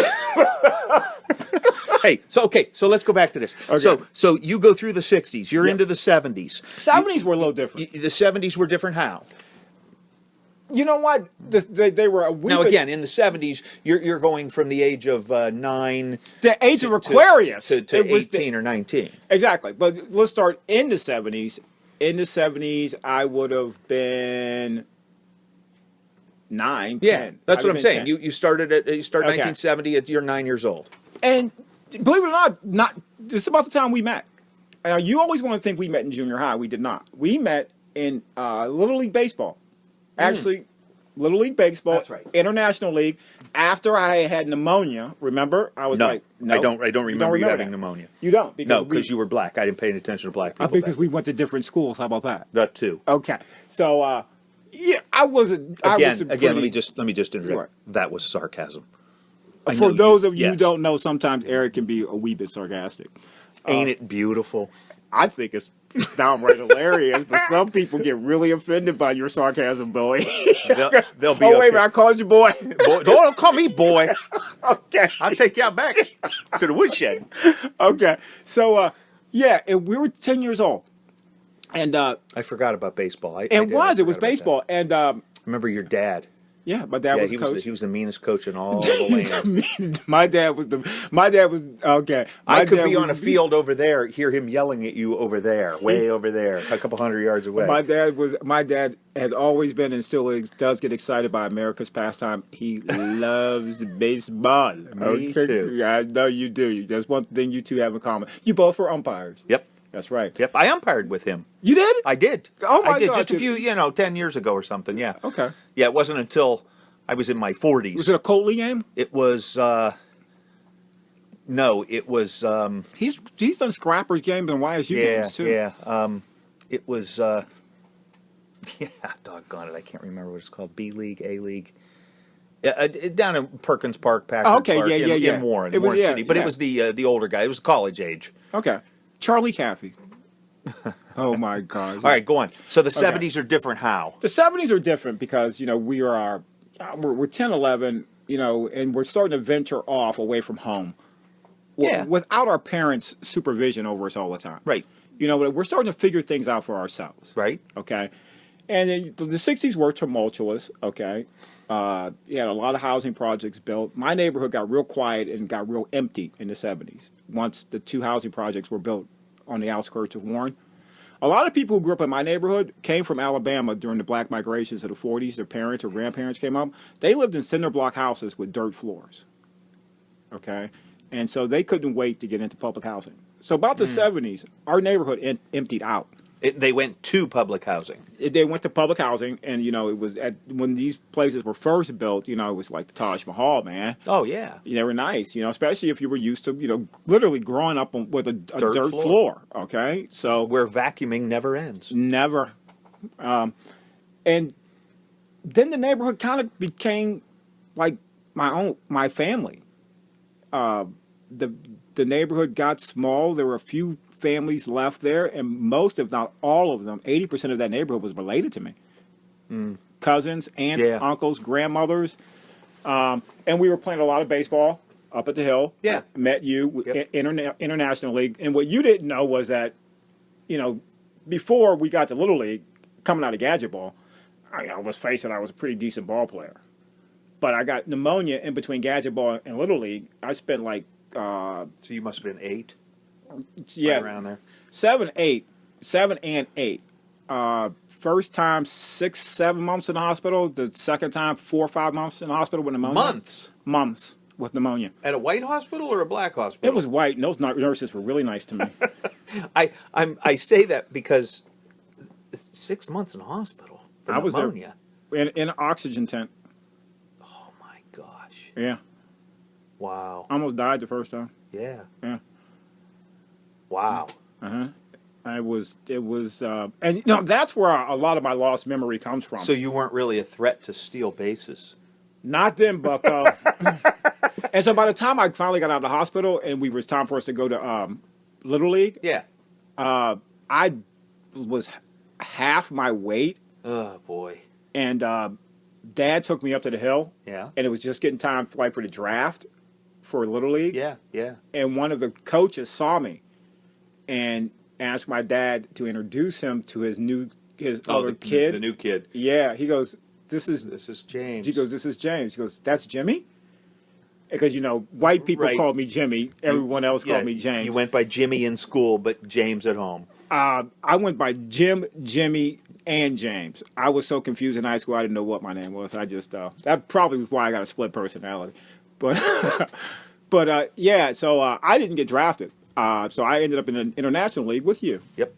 Speaker 1: Hey, so let's go back to this.
Speaker 2: Okay.
Speaker 1: So you go through the 60s. You're into the 70s.
Speaker 2: 70s were a little different.
Speaker 1: The 70s were different how?
Speaker 2: You know what? They were a wee
Speaker 1: Now,
Speaker 2: bit...
Speaker 1: again, in the 70s, you're going from the age of 9...
Speaker 2: The age of Aquarius.
Speaker 1: To 18 or 19.
Speaker 2: Exactly. But let's start in the 70s. In the 70s, I would have been 9, 10.
Speaker 1: Yeah, that's what I'm saying. You start 1970 at you're 9 years old.
Speaker 2: And believe it or not, it's about the time we met. Now, you always want to think we met in junior high. We did not. We met in Little League Baseball. Actually, Little League Baseball.
Speaker 1: That's right.
Speaker 2: International League. After I had pneumonia, remember? I was
Speaker 1: No,
Speaker 2: like, no.
Speaker 1: I don't remember you having
Speaker 2: that.
Speaker 1: pneumonia.
Speaker 2: You don't?
Speaker 1: No, because you were black. I didn't pay any attention to black people.
Speaker 2: Because we went to different schools. How about that?
Speaker 1: That too.
Speaker 2: Okay. So, yeah, I wasn't.
Speaker 1: Again, let me just interject.
Speaker 2: Right.
Speaker 1: That was sarcasm.
Speaker 2: For those of you who
Speaker 1: yes.
Speaker 2: don't know, sometimes Eric can be a wee bit sarcastic.
Speaker 1: Ain't it beautiful?
Speaker 2: I think it's downright hilarious, but some people get really offended by your sarcasm, Billy.
Speaker 1: They'll be.
Speaker 2: Oh, wait a
Speaker 1: okay.
Speaker 2: minute, I called you boy.
Speaker 1: Boy, don't call me boy.
Speaker 2: Okay.
Speaker 1: I'll take you out back to the woodshed.
Speaker 2: Okay. So, yeah, and we were 10 years old. And
Speaker 1: I forgot about baseball.
Speaker 2: it was baseball. And
Speaker 1: I remember your dad.
Speaker 2: yeah, my dad was a coach.
Speaker 1: He was the meanest coach in all the land.
Speaker 2: My dad was okay.
Speaker 1: I could be on a field over there, hear him yelling at you over there, way over there, a couple 100 yards away.
Speaker 2: My dad has always been and still does get excited by America's pastime. He loves baseball.
Speaker 1: Me too.
Speaker 2: I know you do. There's one thing you two have in common. You both were umpires.
Speaker 1: Yep.
Speaker 2: That's right.
Speaker 1: Yep. I umpired with him.
Speaker 2: You did?
Speaker 1: I did.
Speaker 2: Oh my
Speaker 1: I did
Speaker 2: God,
Speaker 1: just a few, 10 years ago or something. Yeah.
Speaker 2: Okay.
Speaker 1: Yeah. It wasn't until I was in my 40s.
Speaker 2: Was it a Colt League game?
Speaker 1: It was. No, it was.
Speaker 2: He's done Scrappers games and YSU games too.
Speaker 1: Yeah. It was. Yeah. Doggone it! I can't remember what it's called. B League, A League. Down in Perkins Park, Packard
Speaker 2: Okay,
Speaker 1: Park,
Speaker 2: yeah.
Speaker 1: in Warren,
Speaker 2: It was-
Speaker 1: Warren
Speaker 2: yeah,
Speaker 1: City. But
Speaker 2: yeah.
Speaker 1: it was the older guy. It was college age.
Speaker 2: Okay. Charlie Caffey. Oh my God.
Speaker 1: All right, go on. So the 70s are different. How?
Speaker 2: The 70s are different because, we're 10, 11, and we're starting to venture off away from home.
Speaker 1: Yeah.
Speaker 2: Without our parents' supervision over us all the time.
Speaker 1: Right.
Speaker 2: We're starting to figure things out for ourselves.
Speaker 1: Right.
Speaker 2: Okay. And then the 60s were tumultuous. Okay. You had a lot of housing projects built. My neighborhood got real quiet and got real empty in the 70s once the 2 housing projects were built on the outskirts of Warren. A lot of people who grew up in my neighborhood came from Alabama during the black migrations of the 40s. Their parents or grandparents came up. They lived in cinder block houses with dirt floors. Okay? And so they couldn't wait to get into public housing. So about the 70s, our neighborhood emptied out.
Speaker 1: They went to public housing.
Speaker 2: They went to public housing, and it was when these places were first built. It was like the Taj Mahal, man.
Speaker 1: Oh yeah.
Speaker 2: They were nice, especially if you were used to, literally growing up with a dirt floor. Okay, so
Speaker 1: Where vacuuming never ends.
Speaker 2: never, and then the neighborhood kind of became like my family. The neighborhood got small. There were a few families left there, and most, if not all of them, 80% of that neighborhood was related to me. Cousins, aunts, uncles, grandmothers, and we were playing a lot of baseball up at the hill.
Speaker 1: Yeah.
Speaker 2: Met you, International League, and what you didn't know was that, before we got to Little League, coming out of gadget ball, let's face it, I was a pretty decent ball player, but I got pneumonia in between gadget ball and Little League. I spent like
Speaker 1: So you must have been 8.
Speaker 2: yeah,
Speaker 1: Right around there.
Speaker 2: 7 and 8. First time 6, 7 months in the hospital. The second time 4 or 5 months in the hospital with pneumonia. Months with pneumonia.
Speaker 1: At a white hospital or a black hospital?
Speaker 2: It was white, and those nurses were really nice to me.
Speaker 1: I say that because 6 months in the hospital for
Speaker 2: I was there
Speaker 1: pneumonia.
Speaker 2: in an oxygen tent.
Speaker 1: Oh my gosh!
Speaker 2: Yeah,
Speaker 1: Wow.
Speaker 2: almost died the first time.
Speaker 1: Yeah.
Speaker 2: Yeah.
Speaker 1: Wow.
Speaker 2: It was, and that's where a lot of my lost memory comes from.
Speaker 1: So you weren't really a threat to steal bases.
Speaker 2: Not then, Bucko. And so by the time I finally got out of the hospital and it was time for us to go to Little League,
Speaker 1: Yeah.
Speaker 2: I was half my weight,
Speaker 1: Oh boy.
Speaker 2: and Dad took me up to the hill,
Speaker 1: Yeah.
Speaker 2: and it was just getting time for the draft for Little League.
Speaker 1: Yeah. Yeah.
Speaker 2: And one of the coaches saw me and asked my dad to introduce him to his other kid.
Speaker 1: The new kid.
Speaker 2: Yeah, he goes, This is
Speaker 1: James.
Speaker 2: He goes, "This is James." He goes, "That's Jimmy?" Because white people called me Jimmy. Everyone else called me James.
Speaker 1: You went by Jimmy in school, but James at home.
Speaker 2: I went by Jim, Jimmy, and James. I was so confused in high school. I didn't know what my name was. I just that probably was why I got a split personality. But yeah. So I didn't get drafted. So I ended up in an international league with you.
Speaker 1: Yep.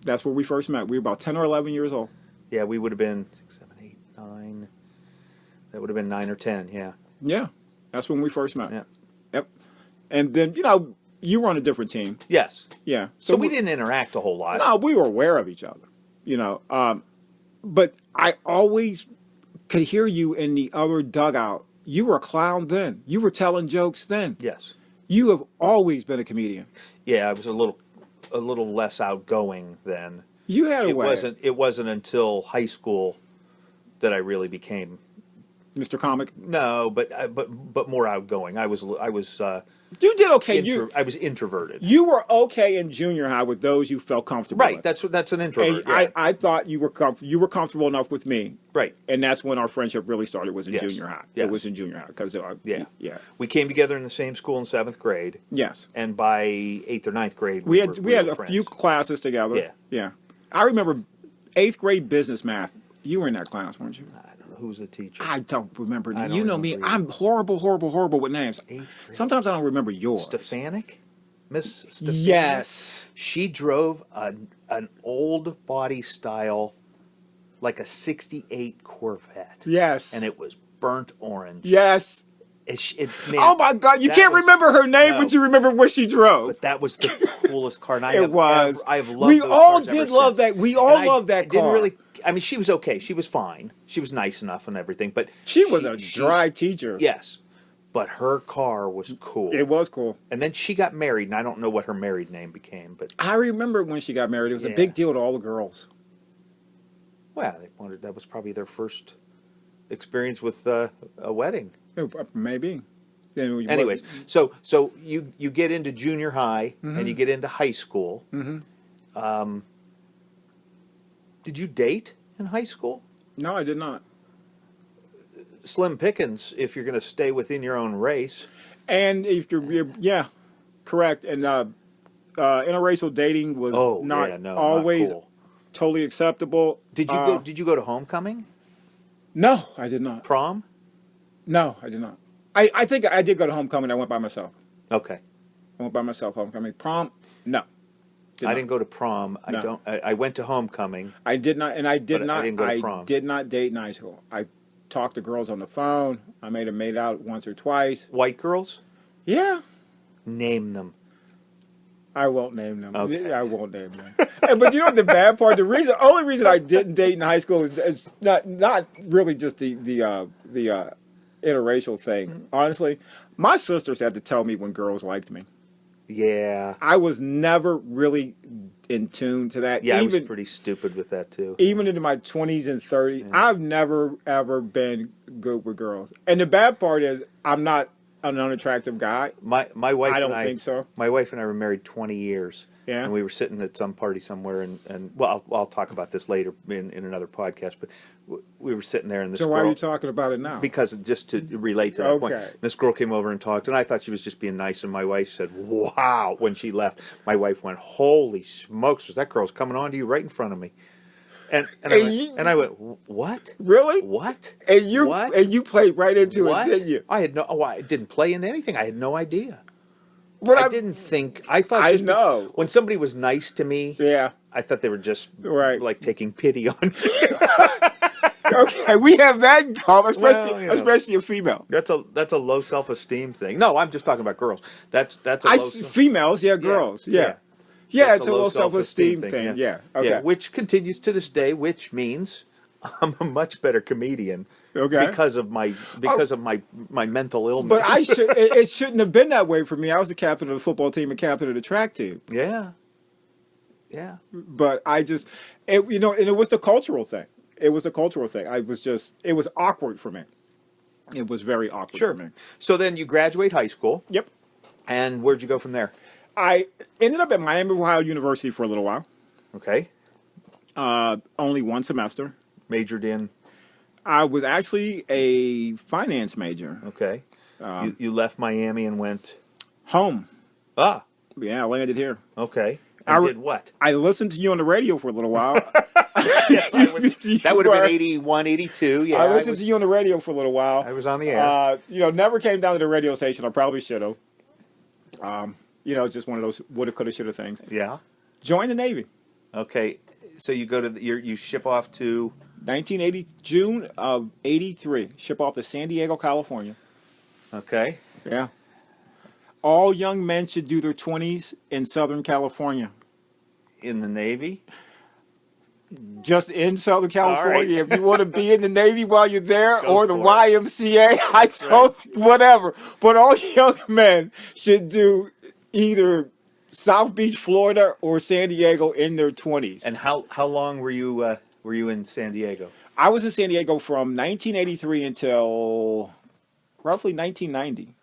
Speaker 2: That's where we first met. We were about 10 or 11 years old.
Speaker 1: Yeah, we would have been 6, 7, 8, 9. That would have been 9 or 10. Yeah.
Speaker 2: Yeah, that's when we first met.
Speaker 1: Yeah.
Speaker 2: Yep. And then, you know, you were on a different team.
Speaker 1: Yes.
Speaker 2: Yeah.
Speaker 1: So we didn't interact a whole lot.
Speaker 2: No, we were aware of each other, you know. But I always could hear you in the other dugout. You were a clown then. You were telling jokes then.
Speaker 1: Yes.
Speaker 2: You have always been a comedian.
Speaker 1: Yeah, I was a little less outgoing then.
Speaker 2: You had a way.
Speaker 1: It wasn't until high school that I really became
Speaker 2: Mr. Comic.
Speaker 1: no, but more outgoing. I was
Speaker 2: You did okay.
Speaker 1: I was introverted.
Speaker 2: You were okay in junior high with those you felt comfortable
Speaker 1: Right.
Speaker 2: with.
Speaker 1: That's an introvert.
Speaker 2: And
Speaker 1: Yeah.
Speaker 2: I thought you were comfortable enough with me.
Speaker 1: Right.
Speaker 2: And that's when our friendship really started. Was in
Speaker 1: Yes.
Speaker 2: junior high.
Speaker 1: Yes.
Speaker 2: It was in junior high because
Speaker 1: Yeah.
Speaker 2: yeah.
Speaker 1: We came together in the same school in 7th grade,
Speaker 2: Yes.
Speaker 1: and by 8th or 9th grade,
Speaker 2: We had
Speaker 1: were
Speaker 2: a
Speaker 1: friends.
Speaker 2: few classes together.
Speaker 1: Yeah.
Speaker 2: Yeah. I remember 8th grade business math. You were in that class, weren't you?
Speaker 1: I don't know who was the teacher.
Speaker 2: I don't remember.
Speaker 1: I don't
Speaker 2: You know me.
Speaker 1: remember either.
Speaker 2: I'm horrible with names.
Speaker 1: 8th grade.
Speaker 2: Sometimes I don't remember yours.
Speaker 1: Stefanik, Miss Stefanik.
Speaker 2: Yes.
Speaker 1: She drove an old body style, like a '68 Corvette.
Speaker 2: Yes.
Speaker 1: And it was burnt orange.
Speaker 2: Yes.
Speaker 1: Man,
Speaker 2: Oh my God! You
Speaker 1: that
Speaker 2: can't
Speaker 1: was-
Speaker 2: remember her name,
Speaker 1: no.
Speaker 2: but you remember what she drove.
Speaker 1: But that was the coolest car. And
Speaker 2: It was.
Speaker 1: I have loved
Speaker 2: We
Speaker 1: those
Speaker 2: all
Speaker 1: cars ever
Speaker 2: did love
Speaker 1: since.
Speaker 2: that. We all
Speaker 1: And
Speaker 2: loved that
Speaker 1: I didn't
Speaker 2: car.
Speaker 1: really. I mean, she was okay. She was fine. She was nice enough and everything. But
Speaker 2: She was a dry teacher.
Speaker 1: Yes, but her car was cool.
Speaker 2: It was cool.
Speaker 1: And then she got married, and I don't know what her married name became, but
Speaker 2: I remember when she got married. It was a
Speaker 1: Yeah.
Speaker 2: big deal to all the girls.
Speaker 1: well, that was probably their first experience with a wedding.
Speaker 2: Maybe. Then
Speaker 1: Anyways, so you get into junior high and you get into high school. Did you date in high school?
Speaker 2: No, I did not.
Speaker 1: Slim pickings if you're going to stay within your own race.
Speaker 2: And if you're yeah, correct. And interracial dating was not always
Speaker 1: not cool.
Speaker 2: totally acceptable.
Speaker 1: Did you go to homecoming?
Speaker 2: No, I did not.
Speaker 1: Prom?
Speaker 2: No, I did not. I think I did go to homecoming. I went by myself.
Speaker 1: Okay.
Speaker 2: I went by myself homecoming. Prom? No.
Speaker 1: I didn't go to prom.
Speaker 2: No.
Speaker 1: I went to homecoming.
Speaker 2: I did not, and I did
Speaker 1: But I
Speaker 2: not.
Speaker 1: didn't go to prom.
Speaker 2: Did not date in high school. I talked to girls on the phone. I made them made out once or twice.
Speaker 1: White girls?
Speaker 2: Yeah,
Speaker 1: Name them.
Speaker 2: I won't name them.
Speaker 1: Okay.
Speaker 2: I won't name them. But you know the bad part? Only reason I didn't date in high school is not really just the interracial thing. Honestly, my sisters had to tell me when girls liked me.
Speaker 1: Yeah.
Speaker 2: I was never really in tune to that.
Speaker 1: Yeah, I was pretty stupid with that too.
Speaker 2: Even into my 20s and 30s, I've never, ever been good with girls. And the bad part is I'm not an unattractive guy.
Speaker 1: My wife
Speaker 2: I don't
Speaker 1: and I
Speaker 2: think so.
Speaker 1: My wife and I were married 20 years.
Speaker 2: Yeah.
Speaker 1: And we were sitting at some party somewhere, and well, I'll talk about this later in another podcast, but we were sitting there, and this
Speaker 2: So
Speaker 1: girl...
Speaker 2: why are you talking about it now?
Speaker 1: Because just to relate to that point.
Speaker 2: Okay.
Speaker 1: This girl came over and talked, and I thought she was just being nice, and my wife said, wow, when she left. My wife went, holy smokes, that girl's coming on to you right in front of me. And I went, what?
Speaker 2: Really?
Speaker 1: What?
Speaker 2: And you
Speaker 1: What?
Speaker 2: and you played right into
Speaker 1: What?
Speaker 2: it, didn't you?
Speaker 1: I didn't play into anything. I had no idea.
Speaker 2: But
Speaker 1: I didn't think. I thought
Speaker 2: I
Speaker 1: just
Speaker 2: know.
Speaker 1: when somebody was nice to me,
Speaker 2: Yeah.
Speaker 1: I thought they were just
Speaker 2: Right.
Speaker 1: like taking pity on me.
Speaker 2: Okay, we have that in common, especially
Speaker 1: Well, you know.
Speaker 2: especially a female.
Speaker 1: That's a low self-esteem thing. No, I'm just talking about girls. That's a low
Speaker 2: Females, yeah, girls, yeah. Yeah,
Speaker 1: That's
Speaker 2: it's a low self-esteem thing. Yeah. Okay.
Speaker 1: Yeah, which continues to this day, which means I'm a much better comedian.
Speaker 2: Okay.
Speaker 1: Because of my mental illness.
Speaker 2: But it shouldn't have been that way for me. I was the captain of the football team and captain of the track team.
Speaker 1: Yeah. Yeah.
Speaker 2: But and it was the cultural thing. It was a cultural thing. It was awkward for me. It was very awkward
Speaker 1: Sure.
Speaker 2: for me.
Speaker 1: So then you graduate high school.
Speaker 2: Yep.
Speaker 1: And where'd you go from there?
Speaker 2: I ended up at Miami of Ohio University for a little while.
Speaker 1: Okay.
Speaker 2: Only one semester.
Speaker 1: Majored in.
Speaker 2: I was actually a finance major.
Speaker 1: Okay. You left Miami and went.
Speaker 2: Home.
Speaker 1: Ah.
Speaker 2: Yeah, I landed here.
Speaker 1: Okay. And did what?
Speaker 2: I listened to you on the radio for a little while.
Speaker 1: Yes, that would have been 81, 82. Yeah.
Speaker 2: I listened to you on the radio for a little while.
Speaker 1: I was on the air.
Speaker 2: Never came down to the radio station. I probably should have. Just one of those woulda, coulda, shoulda things.
Speaker 1: Yeah.
Speaker 2: Joined the Navy.
Speaker 1: Okay. So you go to you ship off to
Speaker 2: 1980, June of 83. Ship off to San Diego, California.
Speaker 1: Okay.
Speaker 2: Yeah. All young men should do their 20s in Southern California.
Speaker 1: In the Navy?
Speaker 2: Just in Southern California.
Speaker 1: right.
Speaker 2: If you want to be in the Navy while you're there,
Speaker 1: Go
Speaker 2: or the
Speaker 1: for it.
Speaker 2: YMCA, I don't, whatever. But all young men should do either South Beach, Florida, or San Diego in their 20s.
Speaker 1: And how long were you in San Diego?
Speaker 2: I was in San Diego from 1983 until roughly 1990.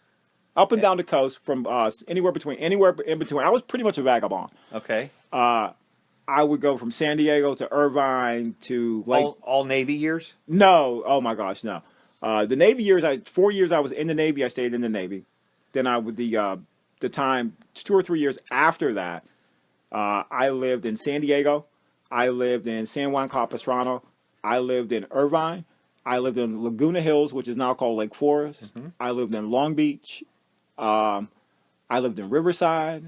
Speaker 2: Up and down the coast, from anywhere in between. I was pretty much a vagabond.
Speaker 1: Okay.
Speaker 2: I would go from San Diego to Irvine to Lake.
Speaker 1: All Navy years?
Speaker 2: No, oh my gosh, no. The Navy years, 4 years I was in the Navy. I stayed in the Navy. Then I would the time 2 or 3 years after that, I lived in San Diego. I lived in San Juan Capistrano. I lived in Irvine. I lived in Laguna Hills, which is now called Lake Forest. Mm-hmm. I lived in Long Beach. I lived in Riverside.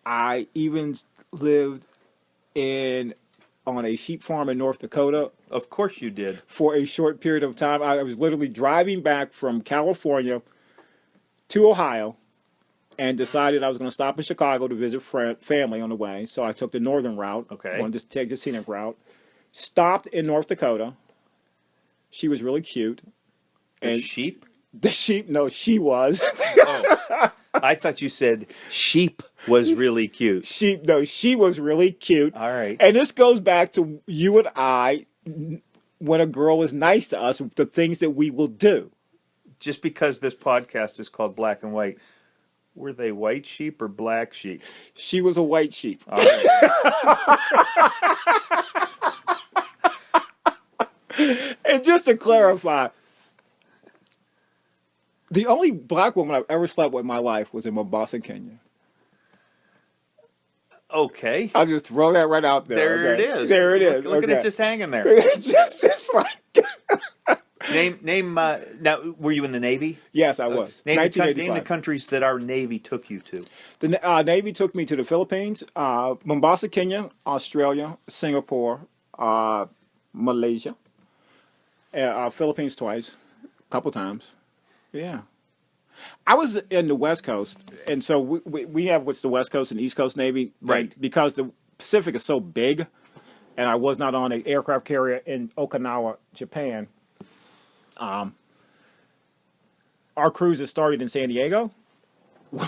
Speaker 2: I even lived on a sheep farm in North Dakota.
Speaker 1: Of course you did.
Speaker 2: For a short period of time. I was literally driving back from California to Ohio and decided I was going to stop in Chicago to visit family on the way. So I took the northern route.
Speaker 1: Okay.
Speaker 2: Wanted to take the scenic route. Stopped in North Dakota. She was really cute.
Speaker 1: And sheep?
Speaker 2: The sheep? No, she was.
Speaker 1: Oh. I thought you said sheep was really cute.
Speaker 2: No, she was really cute.
Speaker 1: All right.
Speaker 2: And this goes back to you and I, when a girl is nice to us, the things that we will do.
Speaker 1: Just because this podcast is called Black and White, were they white sheep or black sheep?
Speaker 2: She was a white sheep.
Speaker 1: All right.
Speaker 2: And just to clarify, the only black woman I've ever slept with in my life was in Mombasa, Kenya.
Speaker 1: Okay.
Speaker 2: I'll just throw that right out there.
Speaker 1: There
Speaker 2: okay?
Speaker 1: it is.
Speaker 2: There it is.
Speaker 1: Look at
Speaker 2: okay.
Speaker 1: it just hanging there.
Speaker 2: just like...
Speaker 1: Name. Now, were you in the Navy?
Speaker 2: Yes, I was.
Speaker 1: Name the countries that our Navy took you to.
Speaker 2: The Navy took me to the Philippines, Mombasa, Kenya, Australia, Singapore, Malaysia, Philippines twice, a couple times. Yeah. I was in the West Coast, and so we have what's the West Coast and East Coast Navy.
Speaker 1: Right.
Speaker 2: Because the Pacific is so big, and I was not on an aircraft carrier in Okinawa, Japan. Our cruises started in San Diego,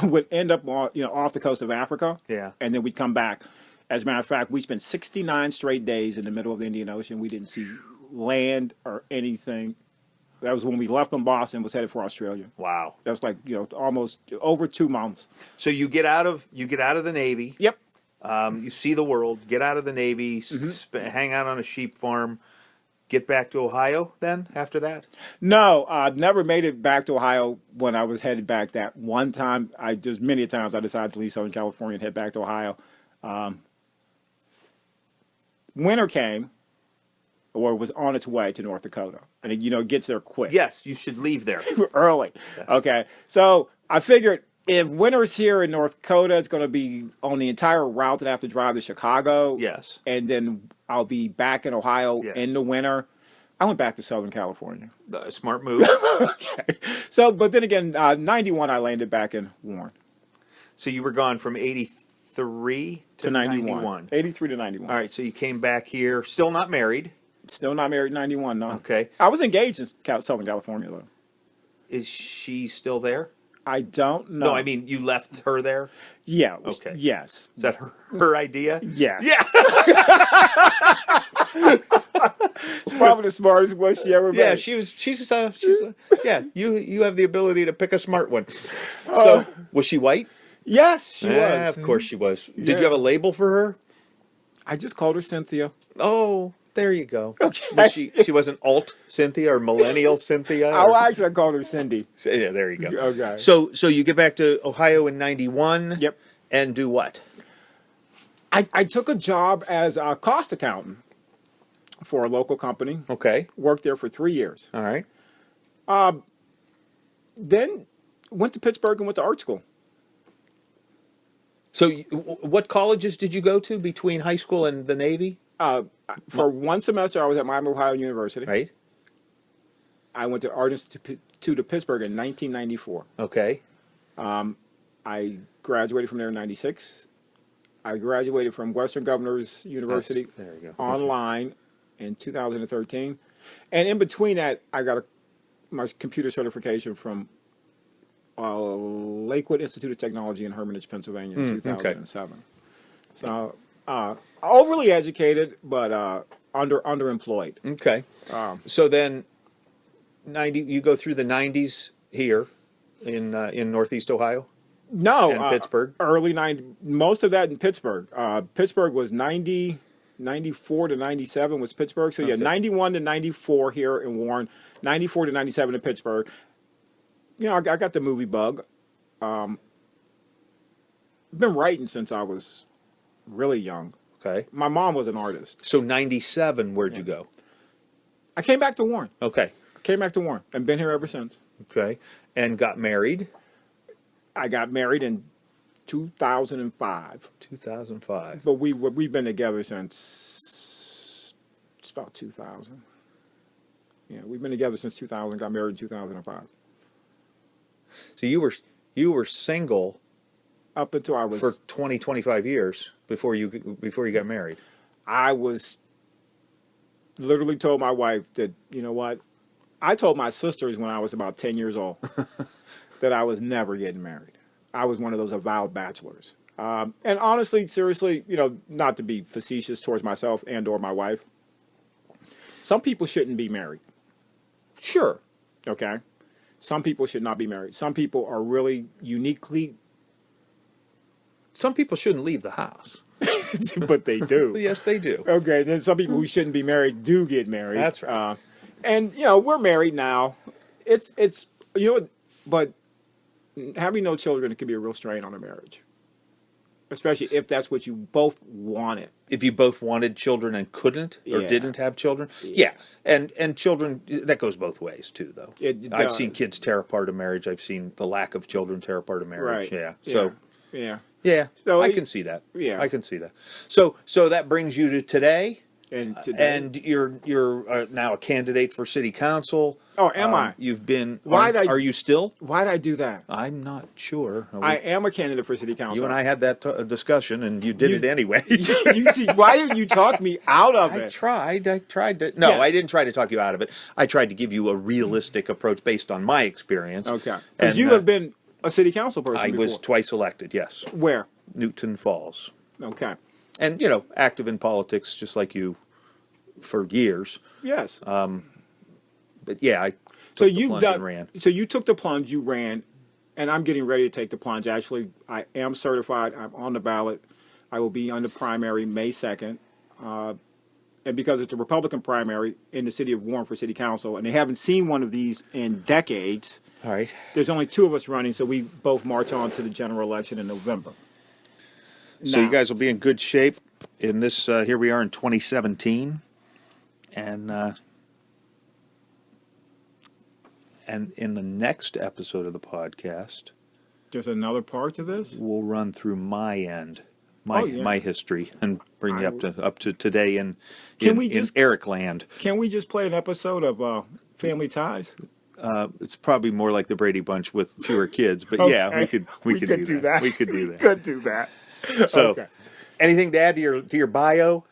Speaker 2: would end up off the coast of Africa.
Speaker 1: Yeah.
Speaker 2: And then we'd come back. As a matter of fact, we spent 69 straight days in the middle of the Indian Ocean. We didn't see land or anything. That was when we left Mombasa and was headed for Australia.
Speaker 1: Wow.
Speaker 2: That's like, almost over 2 months.
Speaker 1: So you get out of the Navy.
Speaker 2: Yep.
Speaker 1: You see the world, get out of the Navy, hang out on a sheep farm, get back to Ohio then after that?
Speaker 2: No, I've never made it back to Ohio when I was headed back that one time. There's many times I decided to leave Southern California and head back to Ohio. Winter came, or was on its way to North Dakota. And it gets there quick.
Speaker 1: Yes, you should leave there.
Speaker 2: Early. Yes. Okay. So I figured if winter's here in North Dakota, it's going to be on the entire route that I have to drive to Chicago.
Speaker 1: Yes.
Speaker 2: And then I'll be back in Ohio in the winter. I went back to Southern California.
Speaker 1: Smart move.
Speaker 2: Okay. So, but then again, 91, I landed back in Warren.
Speaker 1: So you were gone from 83 to 91.
Speaker 2: 83 to 91.
Speaker 1: All right. So you came back here, still not married.
Speaker 2: Still not married in 91, no.
Speaker 1: Okay.
Speaker 2: I was engaged in Southern California, though.
Speaker 1: Is she still there?
Speaker 2: I don't know.
Speaker 1: No, I mean, you left her there?
Speaker 2: Yeah.
Speaker 1: Okay.
Speaker 2: Yes.
Speaker 1: Is that her idea?
Speaker 2: Yes.
Speaker 1: Yeah.
Speaker 2: It's probably the smartest one she ever made.
Speaker 1: Yeah, she's yeah, you have the ability to pick a smart one. So, was she white?
Speaker 2: Yes, she was.
Speaker 1: Of course she was.
Speaker 2: Yeah.
Speaker 1: Did you have a label for her?
Speaker 2: I just called her Cynthia.
Speaker 1: Oh, there you go.
Speaker 2: Okay.
Speaker 1: Was she wasn't alt Cynthia or millennial Cynthia?
Speaker 2: Oh, actually, I called her Cindy.
Speaker 1: Yeah, there you go.
Speaker 2: Okay.
Speaker 1: So you get back to Ohio in 91.
Speaker 2: Yep.
Speaker 1: And do what?
Speaker 2: I took a job as a cost accountant for a local company.
Speaker 1: Okay.
Speaker 2: Worked there for 3 years.
Speaker 1: All right.
Speaker 2: Then went to Pittsburgh and went to art school.
Speaker 1: So what colleges did you go to between high school and the Navy?
Speaker 2: For one semester, I was at Miami Ohio University.
Speaker 1: Right?
Speaker 2: I went to Art Institute of Pittsburgh in 1994.
Speaker 1: Okay.
Speaker 2: I graduated from there in 96. I graduated from Western Governors University
Speaker 1: There you go.
Speaker 2: online in 2013. And in between that, I got my computer certification from Lakewood Institute of Technology in Hermitage, Pennsylvania in 2007. So overly educated, but underemployed.
Speaker 1: Okay. So then, you go through the 90s here in Northeast Ohio?
Speaker 2: No,
Speaker 1: And Pittsburgh?
Speaker 2: Early 90s. Most of that in Pittsburgh. Pittsburgh was 94 to 97 was Pittsburgh. So, yeah, 91 to 94 here in Warren, 94 to 97 in Pittsburgh. You know, I got the movie bug. I've been writing since I was really young.
Speaker 1: Okay.
Speaker 2: My mom was an artist.
Speaker 1: So 97, where'd you go?
Speaker 2: I came back to Warren.
Speaker 1: Okay.
Speaker 2: Came back to Warren and been here ever since.
Speaker 1: Okay. And got married?
Speaker 2: I got married in 2005.
Speaker 1: 2005.
Speaker 2: But we've been together since it's about 2000. Yeah, we've been together since 2000. Got married in 2005.
Speaker 1: So you were single
Speaker 2: Up until I was
Speaker 1: for 20, 25 years before you got married.
Speaker 2: I was literally told my wife that, you know what? I told my sisters when I was about 10 years old that I was never getting married. I was one of those avowed bachelors. And honestly, seriously, you know, not to be facetious towards myself and or my wife, some people shouldn't be married.
Speaker 1: Sure.
Speaker 2: Okay? Some people should not be married. Some people are really uniquely...
Speaker 1: Some people shouldn't leave the house.
Speaker 2: but they do.
Speaker 1: Yes, they do.
Speaker 2: Okay, then some people who shouldn't be married do get married.
Speaker 1: That's right.
Speaker 2: And, you know, we're married now. It's you know what, but having no children, it can be a real strain on a marriage. Especially if that's what you both wanted.
Speaker 1: If you both wanted children and couldn't or
Speaker 2: Yeah.
Speaker 1: didn't have children. Yeah. And children, that goes both ways too, though.
Speaker 2: It
Speaker 1: I've
Speaker 2: does.
Speaker 1: seen kids tear apart a marriage. I've seen the lack of children tear apart a marriage.
Speaker 2: Right.
Speaker 1: Yeah. So,
Speaker 2: Yeah.
Speaker 1: yeah,
Speaker 2: So
Speaker 1: I can see that.
Speaker 2: Yeah.
Speaker 1: I can see that. So that brings you to today.
Speaker 2: And today.
Speaker 1: And you're now a candidate for city council.
Speaker 2: Oh, am I?
Speaker 1: You've been.
Speaker 2: Why'd
Speaker 1: are you still?
Speaker 2: Why'd I do that?
Speaker 1: I'm not sure.
Speaker 2: I am a candidate for city council.
Speaker 1: You and I had that discussion, and you did it anyway.
Speaker 2: Why didn't you talk me out of
Speaker 1: I
Speaker 2: it?
Speaker 1: tried to. No,
Speaker 2: Yes.
Speaker 1: I didn't try to talk you out of it. I tried to give you a realistic approach based on my experience.
Speaker 2: Okay. Because
Speaker 1: And
Speaker 2: you have been a city council person
Speaker 1: I
Speaker 2: before.
Speaker 1: was twice elected. Yes,
Speaker 2: Where?
Speaker 1: Newton Falls,
Speaker 2: Okay.
Speaker 1: and active in politics just like you for years.
Speaker 2: Yes.
Speaker 1: But yeah, I
Speaker 2: So
Speaker 1: took the
Speaker 2: you've
Speaker 1: plunge
Speaker 2: done.
Speaker 1: and ran.
Speaker 2: So you took the plunge. You ran, and I'm getting ready to take the plunge. Actually, I am certified. I'm on the ballot. I will be on the primary May 2nd. And because it's a Republican primary in the city of Warren for city council, and they haven't seen one of these in decades,
Speaker 1: All right.
Speaker 2: there's only two of us running, so we both march on to the general election in November.
Speaker 1: So
Speaker 2: Now-
Speaker 1: you guys will be in good shape in this. Here we are in 2017, and in the next episode of the podcast,
Speaker 2: There's another part to this?
Speaker 1: we'll run through my end,
Speaker 2: Oh, yeah.
Speaker 1: my history, and bring you up to today in
Speaker 2: we just-
Speaker 1: Eric land.
Speaker 2: Can we just play an episode of Family Ties?
Speaker 1: It's probably more like the Brady Bunch with fewer kids, but yeah,
Speaker 2: Okay.
Speaker 1: we could do that. We could do that.
Speaker 2: Could do that.
Speaker 1: So,
Speaker 2: Okay.
Speaker 1: anything to add to your bio?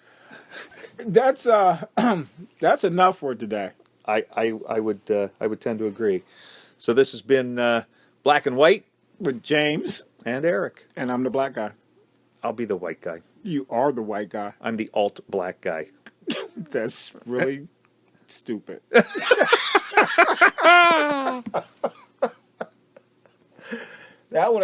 Speaker 2: That's that's enough for today.
Speaker 1: I would tend to agree. So this has been Black and White
Speaker 2: With James,
Speaker 1: and Eric.
Speaker 2: and I'm the black guy.
Speaker 1: I'll be the white guy.
Speaker 2: You are the white guy.
Speaker 1: I'm the alt black guy.
Speaker 2: That's really stupid. That would